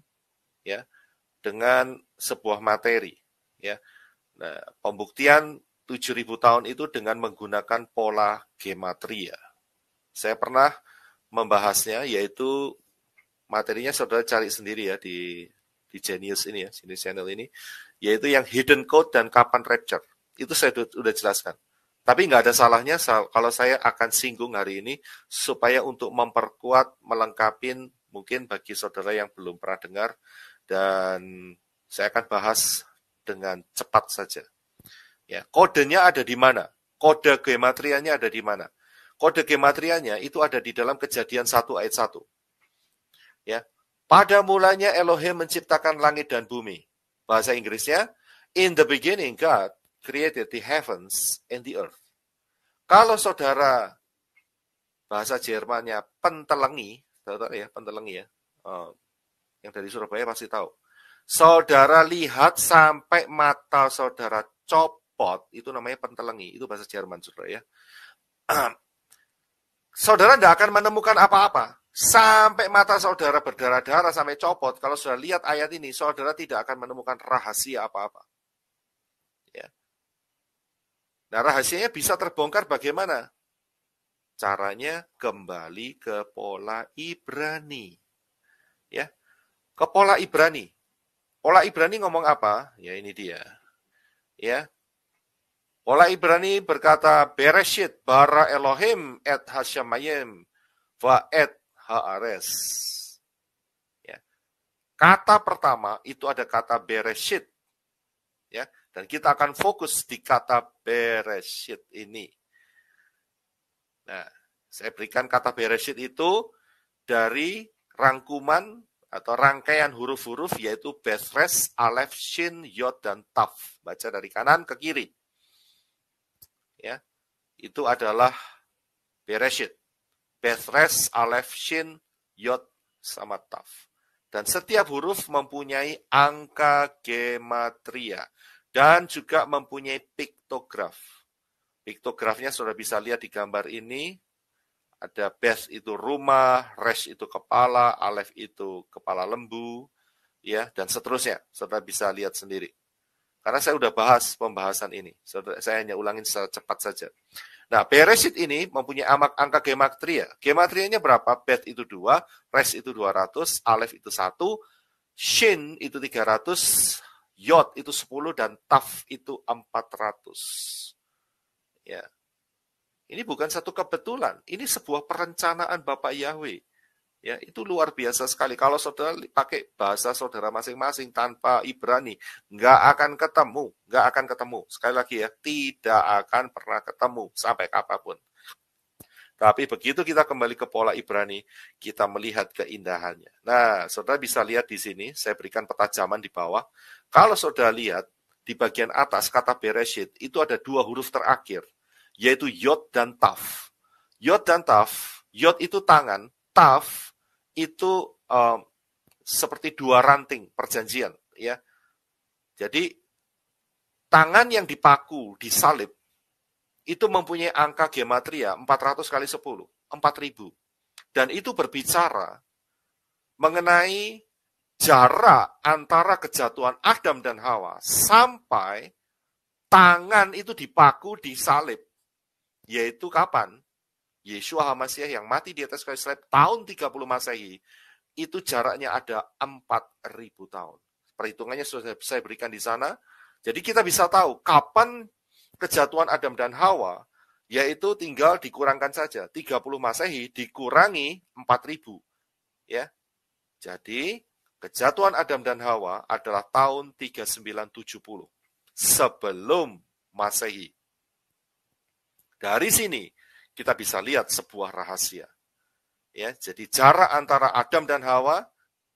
ya, dengan sebuah materi, ya. Nah, pembuktian 7.000 tahun itu dengan menggunakan pola gematria. Saya pernah membahasnya, yaitu materinya saudara cari sendiri ya di Genius ini ya, Genius Channel ini, yaitu yang hidden code dan kapan rapture. Itu saya sudah jelaskan. Tapi nggak ada salahnya kalau saya akan singgung hari ini, supaya untuk memperkuat, melengkapi mungkin bagi saudara yang belum pernah dengar, dan saya akan bahas dengan cepat saja. Ya, kodenya ada di mana? Kode gematrianya ada di mana? Kode gematrianya itu ada di dalam Kejadian 1 ayat 1. Ya, pada mulanya Elohim menciptakan langit dan bumi. Bahasa Inggrisnya, in the beginning God created the heavens and the earth. Kalau saudara bahasa Jermannya pentelengi, saudara ya, pentelengi ya, yang dari Surabaya pasti tahu. Saudara lihat sampai mata saudara copot, itu namanya pentelengi, itu bahasa Jerman, saudara ya. Saudara tidak akan menemukan apa-apa. Sampai mata saudara berdarah-darah sampai copot, kalau saudara lihat ayat ini, saudara tidak akan menemukan rahasia apa-apa. Nah, rahasianya bisa terbongkar bagaimana? Caranya kembali ke pola Ibrani. Ya, ke pola Ibrani. Pola Ibrani ngomong apa? Ya, ini dia. Ya. Pola Ibrani berkata, Bereshit bara Elohim et hashamayim va et haares. Ya. Kata pertama itu ada kata Bereshit. Ya, dan kita akan fokus di kata Bereshit ini. Nah, saya berikan kata Bereshit itu dari rangkuman atau rangkaian huruf-huruf yaitu Bethres, Aleph, Shin, Yod, dan Taf. Baca dari kanan ke kiri. Ya, itu adalah Bereshit. Bethres, Aleph, Shin, Yod, sama Taf. Dan setiap huruf mempunyai angka gematria dan juga mempunyai piktograf. Piktografnya sudah bisa lihat di gambar ini. Ada Beth itu rumah, Resh itu kepala, Aleph itu kepala lembu, ya, dan seterusnya. Saudara bisa lihat sendiri. Karena saya sudah bahas pembahasan ini. Saya hanya ulangin secara cepat saja. Nah, Bereshit ini mempunyai angka gematria. Gematrianya berapa? Beth itu 2, Resh itu 200, Aleph itu 1, Shin itu 300, Yod itu 10, dan Taf itu 400. Ya. Ini bukan satu kebetulan. Ini sebuah perencanaan Bapak Yahweh. Ya, itu luar biasa sekali. Kalau saudara pakai bahasa saudara masing-masing tanpa Ibrani, nggak akan ketemu. Sekali lagi ya, tidak akan pernah ketemu sampai kapanpun. Tapi begitu kita kembali ke pola Ibrani, kita melihat keindahannya. Nah, saudara bisa lihat di sini, saya berikan petajaman di bawah. Kalau saudara lihat, di bagian atas kata Bereshit, itu ada 2 huruf terakhir, yaitu Yod dan Taf. Yod dan Taf, Yod itu tangan, Taf itu seperti 2 ranting perjanjian, ya. Jadi tangan yang dipaku di salib itu mempunyai angka gematria 400 kali 10, 4000. Dan itu berbicara mengenai jarak antara kejatuhan Adam dan Hawa sampai tangan itu dipaku di salib. Yaitu kapan? Yeshua HaMashiach yang mati di atas kayu salib tahun 30 Masehi, itu jaraknya ada 4.000 tahun. Perhitungannya sudah saya berikan di sana. Jadi kita bisa tahu kapan kejatuhan Adam dan Hawa, yaitu tinggal dikurangkan saja. 30 Masehi dikurangi 4.000. Ya. Jadi kejatuhan Adam dan Hawa adalah tahun 3970 sebelum Masehi. Dari sini kita bisa lihat sebuah rahasia. Ya, jadi jarak antara Adam dan Hawa,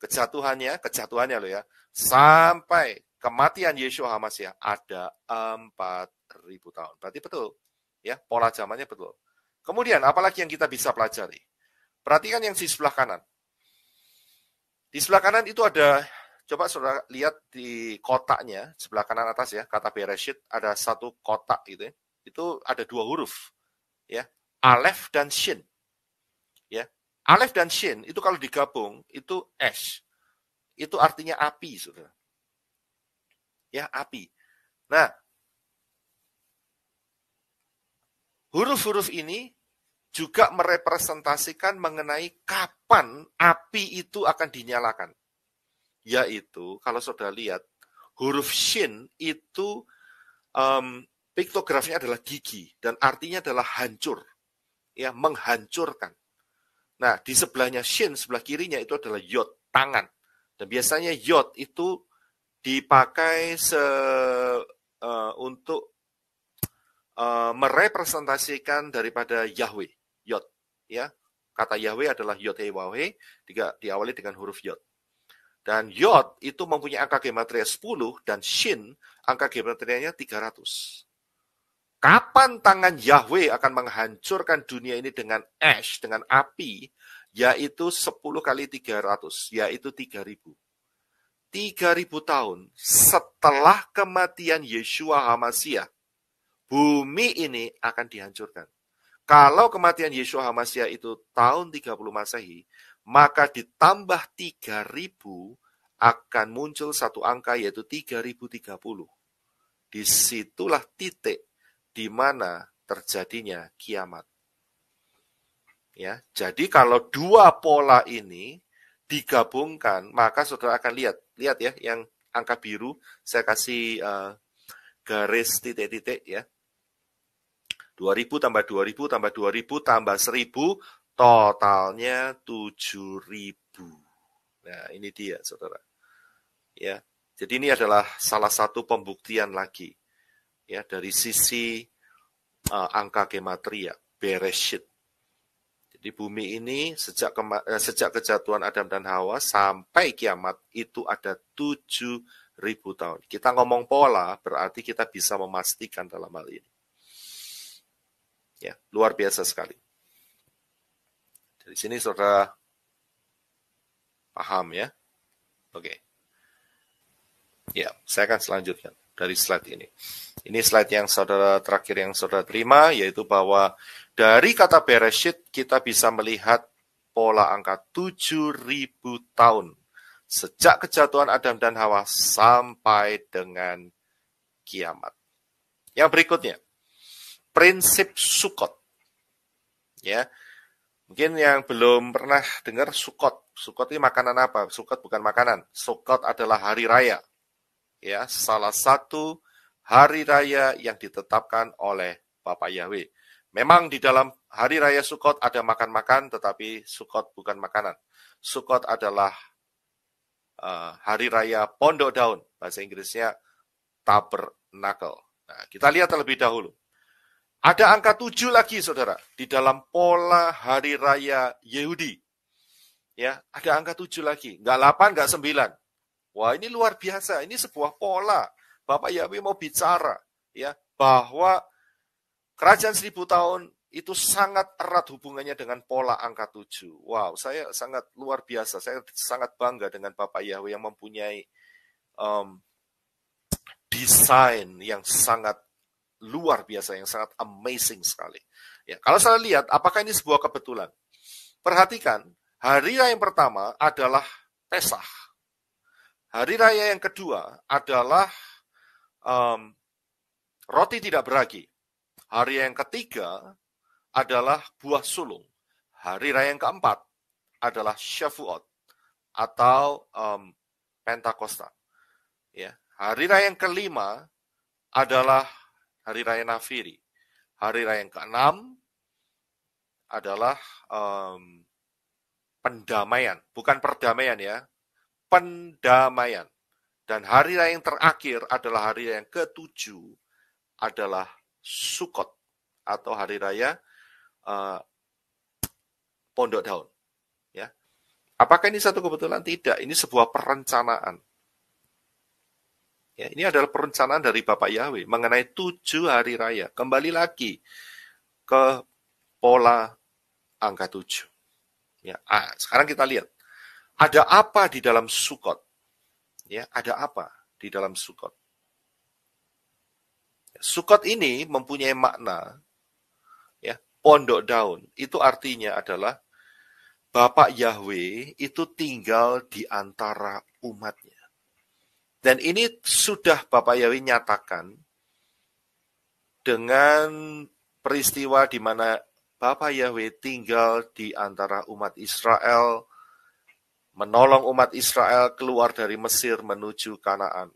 kejatuhannya loh ya, sampai kematian Yeshua HaMashiach ada 4.000 tahun. Berarti betul. Ya, pola zamannya betul. Kemudian apalagi yang kita bisa pelajari? Perhatikan yang di sebelah kanan. Di sebelah kanan itu ada, coba saudara lihat di kotaknya, sebelah kanan atas ya, kata Bereshit, ada satu kotak gitu ya. Itu ada 2 huruf. Ya, Aleph dan Shin. Ya, Aleph dan Shin itu kalau digabung itu ash. Itu artinya api, Saudara. Ya, api. Nah, huruf-huruf ini juga merepresentasikan mengenai kapan api itu akan dinyalakan. Yaitu, kalau Saudara lihat, huruf Shin itu piktografnya adalah gigi dan artinya adalah hancur. Ya, menghancurkan. Nah, di sebelahnya Shin, sebelah kirinya itu adalah Yod, tangan. Dan biasanya Yod itu dipakai untuk merepresentasikan daripada Yahweh, Yod. Ya, kata Yahweh adalah Yod Hewaweh, diawali dengan huruf Yod. Dan Yod itu mempunyai angka gematria 10 dan Shin angka gematrianya 300. Kapan tangan Yahweh akan menghancurkan dunia ini dengan ash, dengan api, yaitu 10 kali 300, yaitu 3.000. 3.000 tahun setelah kematian Yeshua HaMashiach, bumi ini akan dihancurkan. Kalau kematian Yeshua HaMashiach itu tahun 30 Masehi, maka ditambah 3.000 akan muncul satu angka yaitu 3030. Disitulah titik di mana terjadinya kiamat. Ya, jadi kalau dua pola ini digabungkan, maka saudara akan lihat ya, yang angka biru saya kasih garis titik-titik ya. 2000 tambah 2000 tambah 2000 tambah 1000 totalnya 7000. Nah, ini dia saudara. Ya. Jadi ini adalah salah satu pembuktian lagi ya dari sisi angka gematria, Bereshit. Jadi bumi ini sejak kejatuhan Adam dan Hawa sampai kiamat itu ada 7000 tahun. Kita ngomong pola berarti kita bisa memastikan dalam hal ini. Ya, luar biasa sekali. Dari sini saudara paham ya? Oke. Ya, saya akan selanjutkan dari slide ini. Ini slide yang saudara terakhir yang saudara terima, yaitu bahwa dari kata Bereshit kita bisa melihat pola angka 7000 tahun sejak kejatuhan Adam dan Hawa sampai dengan kiamat. Yang berikutnya, prinsip Sukot. Ya, mungkin yang belum pernah dengar Sukot. Sukot ini makanan apa? Sukot bukan makanan. Sukot adalah hari raya. Ya, salah satu hari raya yang ditetapkan oleh Bapak Yahweh. Memang di dalam hari raya Sukot ada makan-makan, tetapi Sukot bukan makanan. Sukot adalah hari raya pondok daun, bahasa Inggrisnya tabernacle. Nah, kita lihat terlebih dahulu. Ada angka 7 lagi, saudara, di dalam pola hari raya Yehudi. Ya, ada angka 7 lagi, nggak 8, nggak 9. Wah, ini luar biasa. Ini sebuah pola. Bapak Yahweh mau bicara ya bahwa kerajaan 1000 tahun itu sangat erat hubungannya dengan pola angka 7. Wow, saya sangat luar biasa. Saya sangat bangga dengan Bapak Yahweh yang mempunyai desain yang sangat luar biasa, yang sangat amazing sekali. Ya, kalau saya lihat, apakah ini sebuah kebetulan? Perhatikan, hari raya yang pertama adalah Pesach. Hari raya yang kedua adalah roti tidak beragi. Hari raya yang ketiga adalah buah sulung. Hari raya yang keempat adalah Shavuot atau Pentakosta. Ya. Hari raya yang kelima adalah hari raya Nafiri. Hari raya yang keenam adalah pendamaian, bukan perdamaian ya. Pendamaian. Dan hari raya yang terakhir adalah hari raya yang ke-7 adalah Sukot atau hari raya pondok daun. Ya. Apakah ini satu kebetulan? Tidak, ini sebuah perencanaan. Ya, ini adalah perencanaan dari Bapak Yahweh mengenai 7 hari raya. Kembali lagi ke pola angka 7. Ya, sekarang kita lihat. Ada apa di dalam Sukot? Ya, ada apa di dalam Sukot? Sukot ini mempunyai makna, ya, pondok daun. Itu artinya adalah Bapak Yahweh itu tinggal di antara umatnya. Dan ini sudah Bapak Yahweh nyatakan dengan peristiwa di mana Bapak Yahweh tinggal di antara umat Israel, menolong umat Israel keluar dari Mesir menuju Kanaan.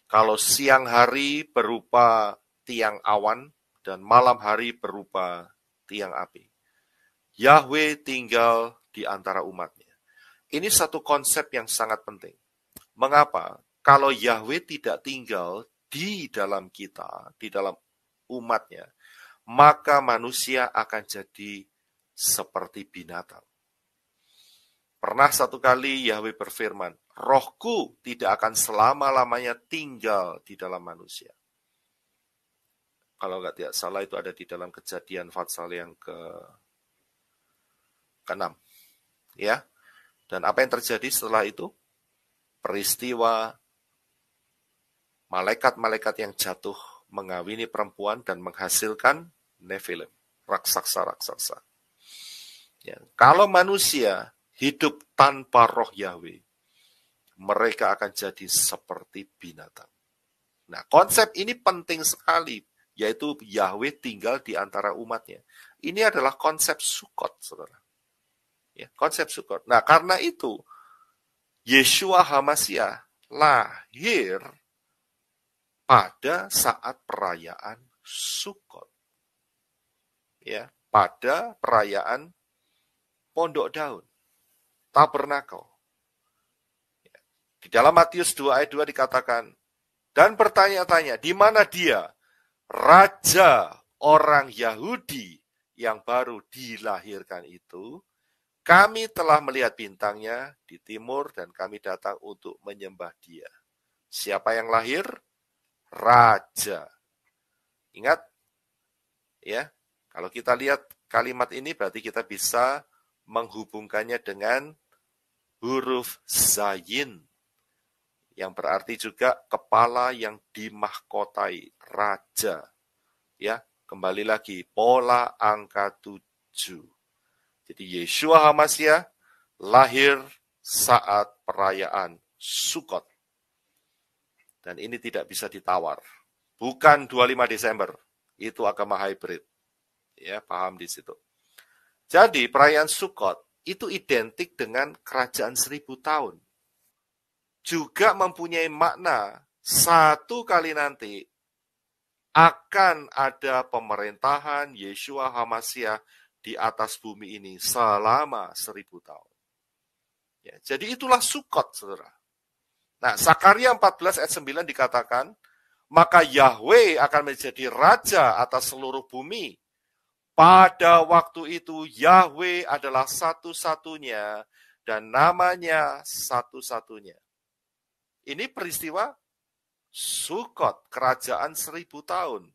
Kalau siang hari berupa tiang awan dan malam hari berupa tiang api. Yahweh tinggal di antara umatnya. Ini satu konsep yang sangat penting. Mengapa? Kalau Yahweh tidak tinggal di dalam kita, di dalam umatnya, maka manusia akan jadi seperti binatang. Pernah satu kali Yahweh berfirman, Rohku tidak akan selama-lamanya tinggal di dalam manusia. Kalau tidak salah itu ada di dalam Kejadian pasal yang ke-6. Ya. Dan apa yang terjadi setelah itu? Peristiwa malaikat-malaikat yang jatuh mengawini perempuan dan menghasilkan Nephilim, raksasa-raksasa. Ya. Kalau manusia hidup tanpa roh Yahweh, mereka akan jadi seperti binatang. Nah, konsep ini penting sekali yaitu Yahweh tinggal di antara umatnya. Ini adalah konsep Sukot, saudara. Ya, konsep Sukot. Nah, karena itu, Yeshua HaMashiach lahir pada saat perayaan Sukot. Ya, pada perayaan Pondok Daun, Tabernakel. Ya. Di dalam Matius 2 ayat 2 dikatakan, dan bertanya-tanya, di mana dia, Raja orang Yahudi yang baru dilahirkan itu? Kami telah melihat bintangnya di timur dan kami datang untuk menyembah dia. Siapa yang lahir? Raja. Ingat, ya, kalau kita lihat kalimat ini berarti kita bisa menghubungkannya dengan huruf zayin, yang berarti juga kepala yang dimahkotai, raja. Ya, kembali lagi, pola angka 7. Jadi Yeshua HaMashiach lahir saat perayaan Sukot. Dan ini tidak bisa ditawar. Bukan 25 Desember. Itu agama hybrid. Ya, paham di situ. Jadi perayaan Sukot itu identik dengan kerajaan 1000 tahun. Juga mempunyai makna satu kali nanti akan ada pemerintahan Yeshua HaMashiach di atas bumi ini selama 1000 tahun. Ya, jadi itulah Sukot, saudara. Nah, Zakaria 14 ayat 9 dikatakan, maka Yahweh akan menjadi raja atas seluruh bumi. Pada waktu itu Yahweh adalah satu-satunya dan namanya satu-satunya. Ini peristiwa Sukot, kerajaan 1000 tahun.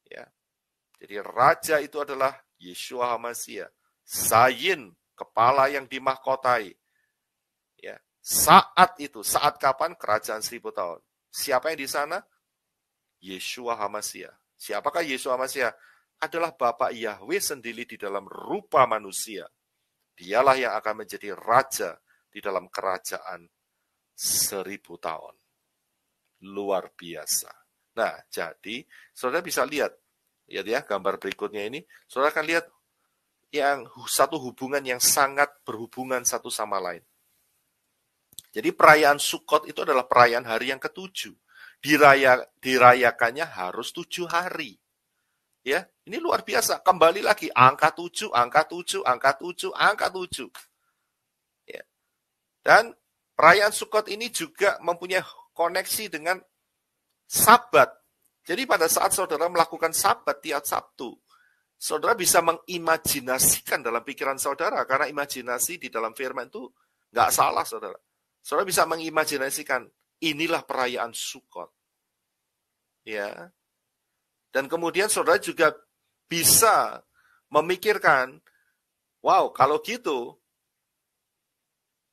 Ya. Jadi raja itu adalah Yeshua HaMashiach. Zayin, kepala yang dimahkotai. Ya. Saat itu, saat kapan? Kerajaan 1000 tahun. Siapa yang di sana? Yeshua HaMashiach. Siapakah Yeshua HaMashiach? Adalah Bapak Yahweh sendiri di dalam rupa manusia. Dialah yang akan menjadi raja di dalam kerajaan 1000 tahun. Luar biasa. Nah, jadi saudara bisa lihat ya gambar berikutnya ini. Saudara akan lihat yang satu hubungan yang sangat berhubungan satu sama lain. Jadi perayaan Sukot itu adalah perayaan hari yang ke-7. Dirayakannya harus 7 hari. Ya, ini luar biasa. Kembali lagi angka 7, angka 7, angka 7, angka 7. Ya. Dan perayaan Sukot ini juga mempunyai koneksi dengan Sabat. Jadi pada saat saudara melakukan Sabat tiap Sabtu, saudara bisa mengimajinasikan dalam pikiran saudara, karena imajinasi di dalam firman itu nggak salah, saudara. Saudara bisa mengimajinasikan, inilah perayaan Sukot. Ya. Dan kemudian saudara juga bisa memikirkan, wow, kalau gitu,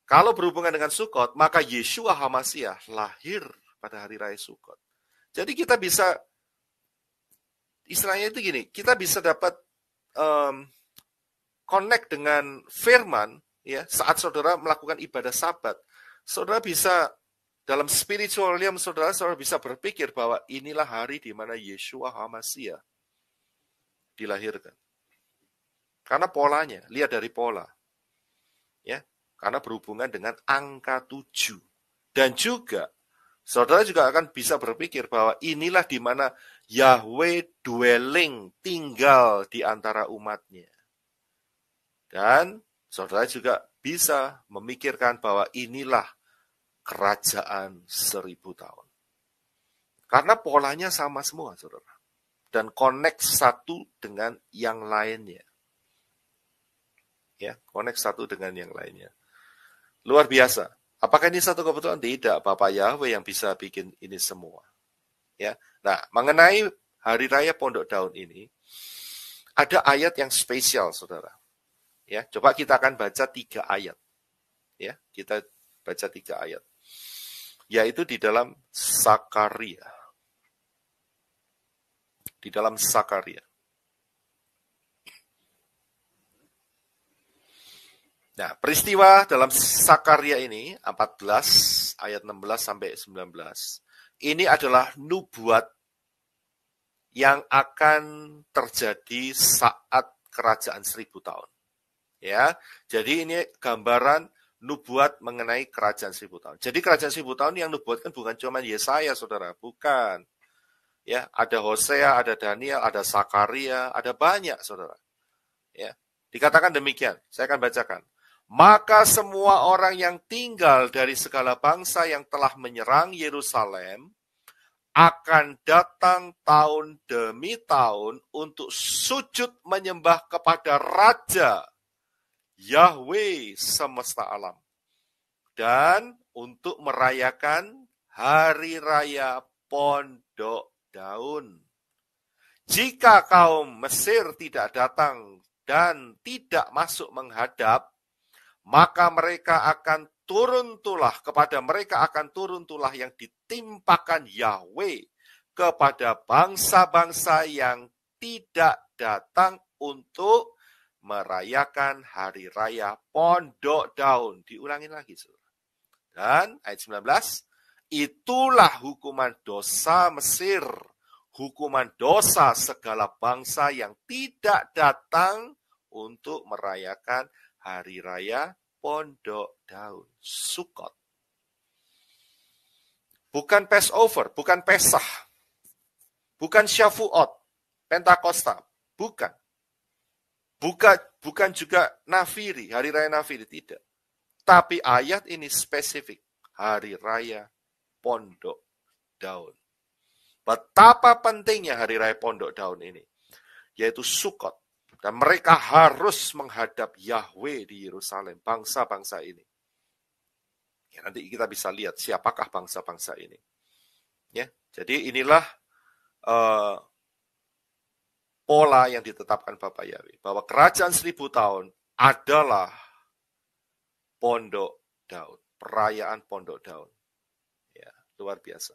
kalau berhubungan dengan Sukot, maka Yeshua HaMashiach lahir pada hari raya Sukot. Jadi kita bisa, istilahnya itu gini, kita bisa dapat connect dengan firman, ya, saat saudara melakukan ibadah Sabat. Saudara bisa, dalam spiritual realm saudara bisa berpikir bahwa inilah hari di mana Yeshua HaMashiach dilahirkan. Karena polanya, lihat dari pola. Ya, karena berhubungan dengan angka 7. Dan juga, saudara juga akan bisa berpikir bahwa inilah di mana Yahweh dwelling, tinggal di antara umatnya. Dan saudara juga bisa memikirkan bahwa inilah kerajaan 1000 tahun. Karena polanya sama semua, saudara. Dan connect satu dengan yang lainnya. Ya, connect satu dengan yang lainnya. Luar biasa. Apakah ini satu kebetulan? Tidak. Bapak Yahweh yang bisa bikin ini semua. Ya. Nah, mengenai Hari Raya Pondok Daun ini, ada ayat yang spesial, saudara. Ya, coba kita akan baca 3 ayat. Ya, kita baca 3 ayat. Yaitu di dalam Zakaria. Di dalam Zakaria. Nah, peristiwa dalam Zakaria ini 14 ayat 16 sampai 19. Ini adalah nubuat yang akan terjadi saat kerajaan 1000 tahun. Ya, jadi ini gambaran nubuat mengenai kerajaan 1000 tahun. Jadi kerajaan 1000 tahun yang nubuatkan bukan cuma Yesaya, saudara, bukan. Ya, ada Hosea, ada Daniel, ada Sakaria, ada banyak, saudara. Ya, dikatakan demikian. Saya akan bacakan. Maka semua orang yang tinggal dari segala bangsa yang telah menyerang Yerusalem akan datang tahun demi tahun untuk sujud menyembah kepada Raja Yahweh semesta alam dan untuk merayakan hari raya Pondok Daun. Jika kaum Mesir tidak datang dan tidak masuk menghadap, maka mereka akan turun tulah, kepada mereka akan turun tulah yang ditimpakan Yahweh kepada bangsa-bangsa yang tidak datang untuk merayakan hari raya Pondok Daun. Diulangi lagi, saudara. Dan ayat 19, itulah hukuman dosa Mesir, hukuman dosa segala bangsa yang tidak datang untuk merayakan hari raya Pondok Daun, Sukot. Bukan Passover, bukan Pesah, bukan Syafuot, Pentakosta, bukan. Bukan juga Nafiri, hari raya Nafiri, tidak. Tapi ayat ini spesifik, hari raya Pondok Daun. Betapa pentingnya hari raya Pondok Daun ini, yaitu Sukot. Dan mereka harus menghadap Yahweh di Yerusalem, bangsa-bangsa ini. Ya, nanti kita bisa lihat siapakah bangsa-bangsa ini. Ya, jadi inilah pola yang ditetapkan Bapak Yahweh, bahwa kerajaan 1000 tahun adalah Pondok Daun, perayaan Pondok Daun. Ya, luar biasa.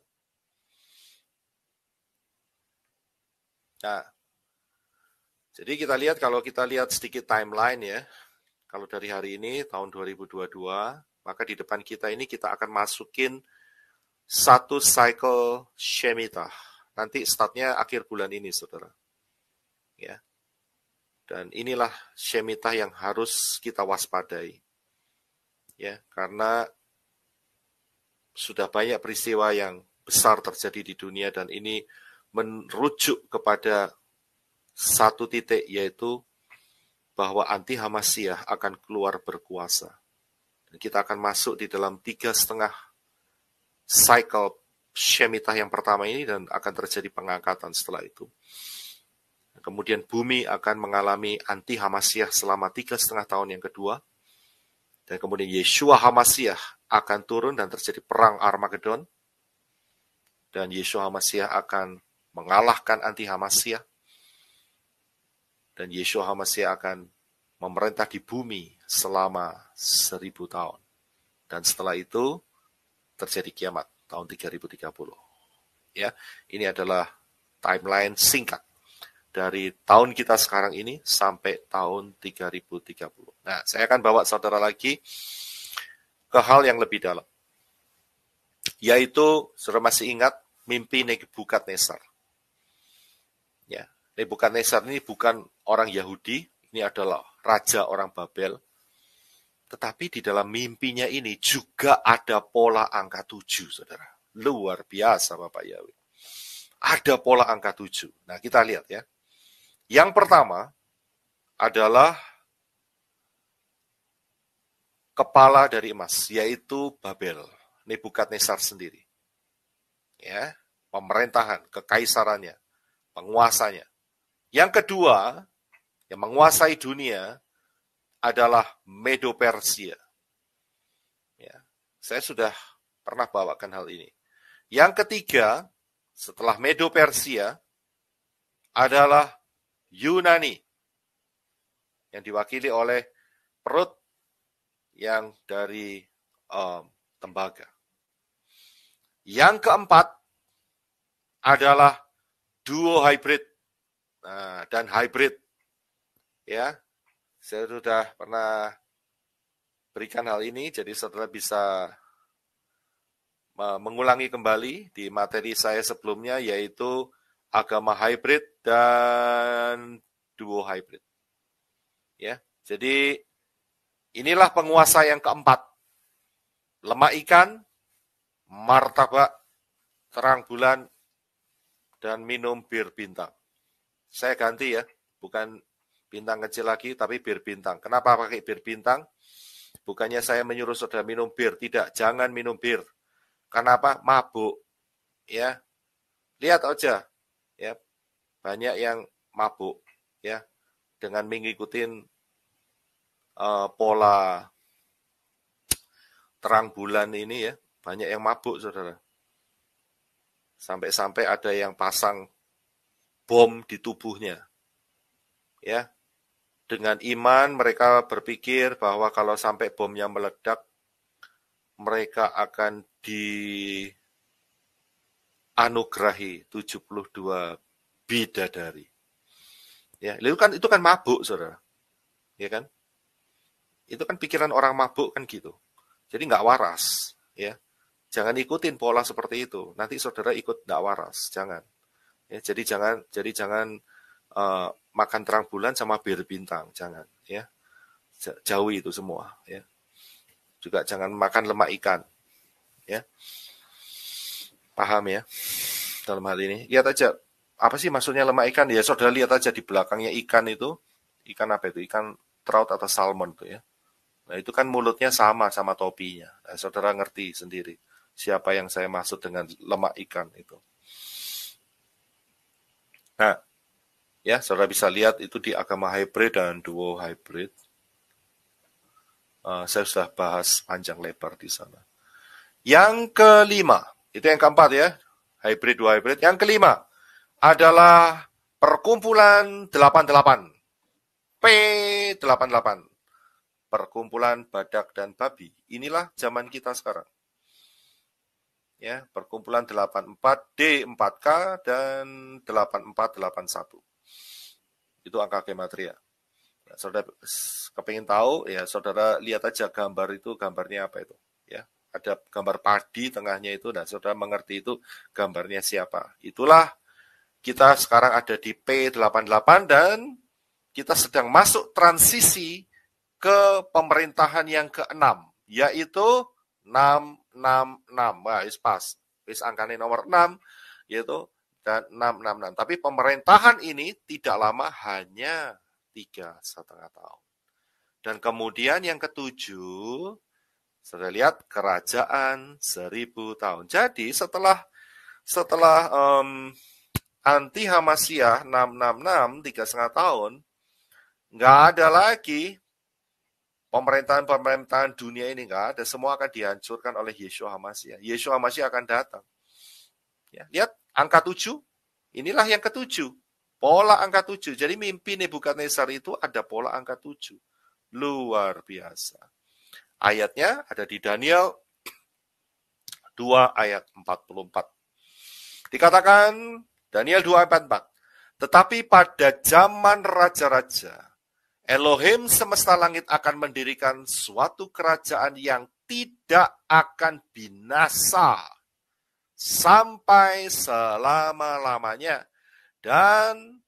Nah, jadi kalau kita lihat sedikit timeline ya, kalau dari hari ini, tahun 2022, maka di depan kita ini kita akan masukin satu cycle Shemitah. Nanti startnya akhir bulan ini, saudara. Ya. Dan inilah Shemitah yang harus kita waspadai. Ya, karena sudah banyak peristiwa yang besar terjadi di dunia dan ini merujuk kepada satu titik, yaitu bahwa anti Hamasiah akan keluar berkuasa. Dan kita akan masuk di dalam 3,5 cycle Shemitah yang pertama ini dan akan terjadi pengangkatan setelah itu. Kemudian bumi akan mengalami anti Hamasiah selama 3,5 tahun yang kedua. Dan kemudian Yeshua Hamasiah akan turun dan terjadi perang Armageddon. Dan Yeshua Hamasiah akan mengalahkan anti Hamasiah. Dan Yeshua Hamasiah akan memerintah di bumi selama 1000 tahun. Dan setelah itu terjadi kiamat tahun 3030. Ya, ini adalah timeline singkat dari tahun kita sekarang ini sampai tahun 3030. Nah, saya akan bawa saudara lagi ke hal yang lebih dalam. Yaitu, saudara masih ingat mimpi Nebukadnezar. Ya, Nebukadnezar ini bukan orang Yahudi, ini adalah raja orang Babel. Tetapi di dalam mimpinya ini juga ada pola angka 7, saudara. Luar biasa, Bapak Yahweh. Ada pola angka 7. Nah, kita lihat ya. Yang pertama adalah kepala dari emas, yaitu Babel, Nebukadnezar sendiri. Ya, pemerintahan, kekaisarannya, penguasanya. Yang kedua, yang menguasai dunia adalah Medo-Persia. Ya, saya sudah pernah bawakan hal ini. Yang ketiga, setelah Medo-Persia, adalah Yunani, yang diwakili oleh perut yang dari tembaga. Yang keempat adalah duo hybrid. Nah, dan hybrid, ya, saya sudah pernah berikan hal ini, jadi saudara bisa mengulangi kembali di materi saya sebelumnya, yaitu agama hybrid, dan duo hybrid. Ya, jadi inilah penguasa yang keempat. Lemak ikan, martabak, terang bulan, dan minum bir bintang. Saya ganti ya, bukan bintang kecil lagi, tapi bir bintang. Kenapa pakai bir bintang? Bukannya saya menyuruh saudara minum bir, tidak, jangan minum bir. Kenapa? Mabuk. Ya, lihat aja, ya, banyak yang mabuk, ya, dengan mengikuti pola terang bulan ini ya, banyak yang mabuk, saudara. Sampai-sampai ada yang pasang bom di tubuhnya. Ya, dengan iman mereka berpikir bahwa kalau sampai bomnya meledak, mereka akan dianugerahi 72 bidadari. Ya, itu kan mabuk, saudara. Ya kan? Itu kan pikiran orang mabuk kan gitu. Jadi nggak waras, ya. Jangan ikutin pola seperti itu. Nanti saudara ikut nggak waras, jangan. Ya, jadi jangan makan terang bulan sama bir bintang, jangan. Ya, jauhi itu semua. Ya, juga jangan makan lemak ikan. Ya, paham ya? Dalam hal ini, lihat aja apa sih maksudnya lemak ikan? Ya, saudara lihat aja di belakangnya ikan itu, ikan apa itu? Ikan trout atau salmon tuh ya. Nah, itu kan mulutnya sama topinya. Nah, saudara ngerti sendiri siapa yang saya maksud dengan lemak ikan itu. Nah, ya, saudara bisa lihat itu di agama hybrid dan duo hybrid. Saya sudah bahas panjang lebar di sana. Yang kelima, itu yang keempat ya, hybrid, duo hybrid. Yang kelima adalah perkumpulan 88. P88. Perkumpulan badak dan babi. Inilah zaman kita sekarang. Ya, perkumpulan 84, D4K, dan 8481. Itu angka gematria. Nah, saudara kepingin tahu, ya saudara lihat aja gambar itu, gambarnya apa itu. Ya, ada gambar padi tengahnya itu, dan saudara mengerti itu gambarnya siapa. Itulah kita sekarang ada di P88 dan kita sedang masuk transisi ke pemerintahan yang ke-6, yaitu 666. Wah, pas. Wis angkanya nomor 6, yaitu dan 666. Tapi pemerintahan ini tidak lama, hanya 3,5 tahun. Dan kemudian yang ke-7, saya lihat kerajaan 1000 tahun. Jadi setelah anti Hamasyah 666, 3,5 tahun, nggak ada lagi pemerintahan dunia ini, nggak ada, semua akan dihancurkan oleh Yeshua HaMashiach. Yeshua HaMashiach akan datang. Ya, lihat angka 7, inilah yang ke-7. Pola angka 7. Jadi mimpi Nebukadnezar itu ada pola angka 7. Luar biasa. Ayatnya ada di Daniel 2 ayat 44. Dikatakan Daniel 2 ayat 44. Tetapi pada zaman raja-raja, Elohim semesta langit akan mendirikan suatu kerajaan yang tidak akan binasa sampai selama-lamanya, dan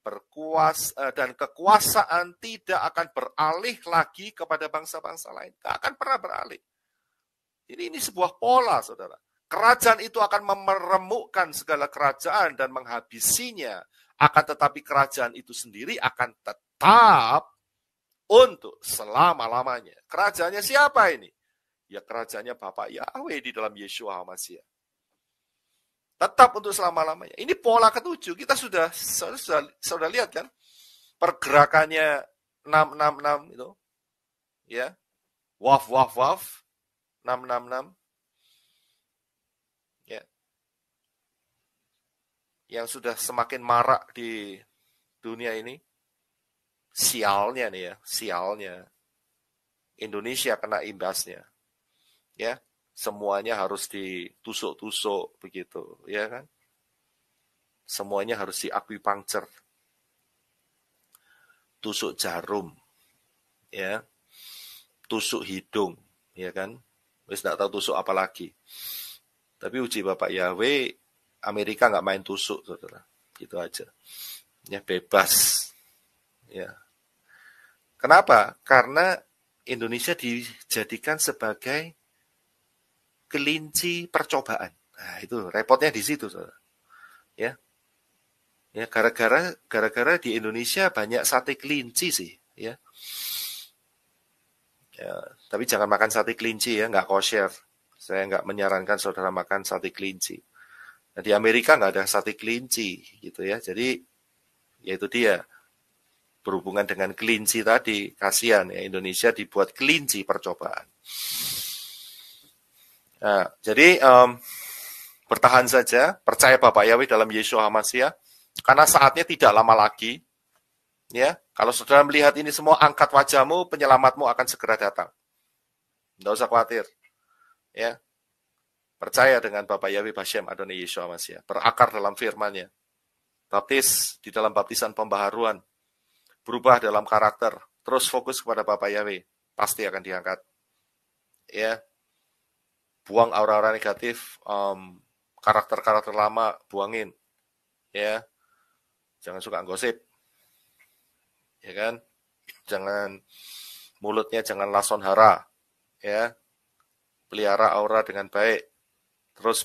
kekuasaan tidak akan beralih lagi kepada bangsa-bangsa lain. Tidak akan pernah beralih. Jadi ini sebuah pola, saudara. Kerajaan itu akan meremukkan segala kerajaan dan menghabisinya. Akan tetapi kerajaan itu sendiri akan tetap untuk selama-lamanya. Kerajaannya siapa ini? Ya kerajaannya Bapak Yahweh di dalam Yeshua HaMashiach. Tetap untuk selama-lamanya. Ini pola ke-7. Kita sudah lihat kan? Pergerakannya 666 itu. Ya. Waf. 666. Ya. Yang sudah semakin marak di dunia ini. Sialnya nih ya, sialnya. Indonesia kena imbasnya. Ya, semuanya harus ditusuk-tusuk begitu, ya kan? Semuanya harus diakupunktur. Tusuk jarum. Ya. Tusuk hidung, ya kan? Wis enggak tahu tusuk apa lagi. Tapi uji Bapak Yahweh, Amerika nggak main tusuk, saudara. gitu aja. Ya, bebas. Ya. Kenapa? Karena Indonesia dijadikan sebagai kelinci percobaan. Nah, itu repotnya di situ, saudara. Ya. Ya, gara-gara di Indonesia banyak sate kelinci sih, ya. Ya, tapi jangan makan sate kelinci ya, nggak kosher. Saya nggak menyarankan saudara makan sate kelinci. Nah, di Amerika nggak ada sate kelinci gitu ya. Jadi ya itu dia, berhubungan dengan kelinci tadi, kasihan ya, Indonesia dibuat kelinci percobaan. Nah, jadi bertahan saja, percaya Bapak Yahweh dalam Yeshua HaMashiach, karena saatnya tidak lama lagi. Ya, kalau saudara melihat ini semua, angkat wajahmu, penyelamatmu akan segera datang. Tidak usah khawatir. Ya, percaya dengan Bapak Yahweh Bashem Adonai Yeshua HaMashiach, berakar dalam firman-Nya, baptis di dalam baptisan pembaharuan, berubah dalam karakter, terus fokus kepada Bapak Yahweh, pasti akan diangkat. Ya, buang aura-aura negatif, karakter-karakter lama, buangin. Ya, jangan suka gosip. Ya kan? Jangan mulutnya jangan lason hara. Ya, pelihara aura dengan baik. Terus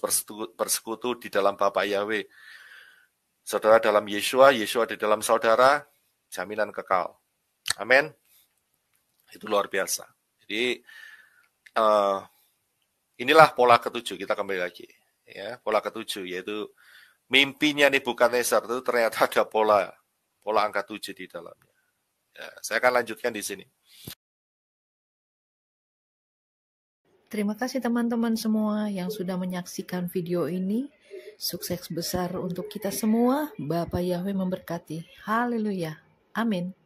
bersekutu di dalam Bapak Yahweh. Saudara dalam Yeshua, Yeshua di dalam saudara, jaminan kekal. Amin. Itu luar biasa. Jadi inilah pola ketujuh, kita kembali lagi. Ya, pola ketujuh yaitu mimpinya Nebukadnezar itu ternyata ada pola angka 7 di dalamnya. Ya, saya akan lanjutkan di sini. Terima kasih teman-teman semua yang sudah menyaksikan video ini. Sukses besar untuk kita semua. Bapak Yahweh memberkati. Haleluya. Amin.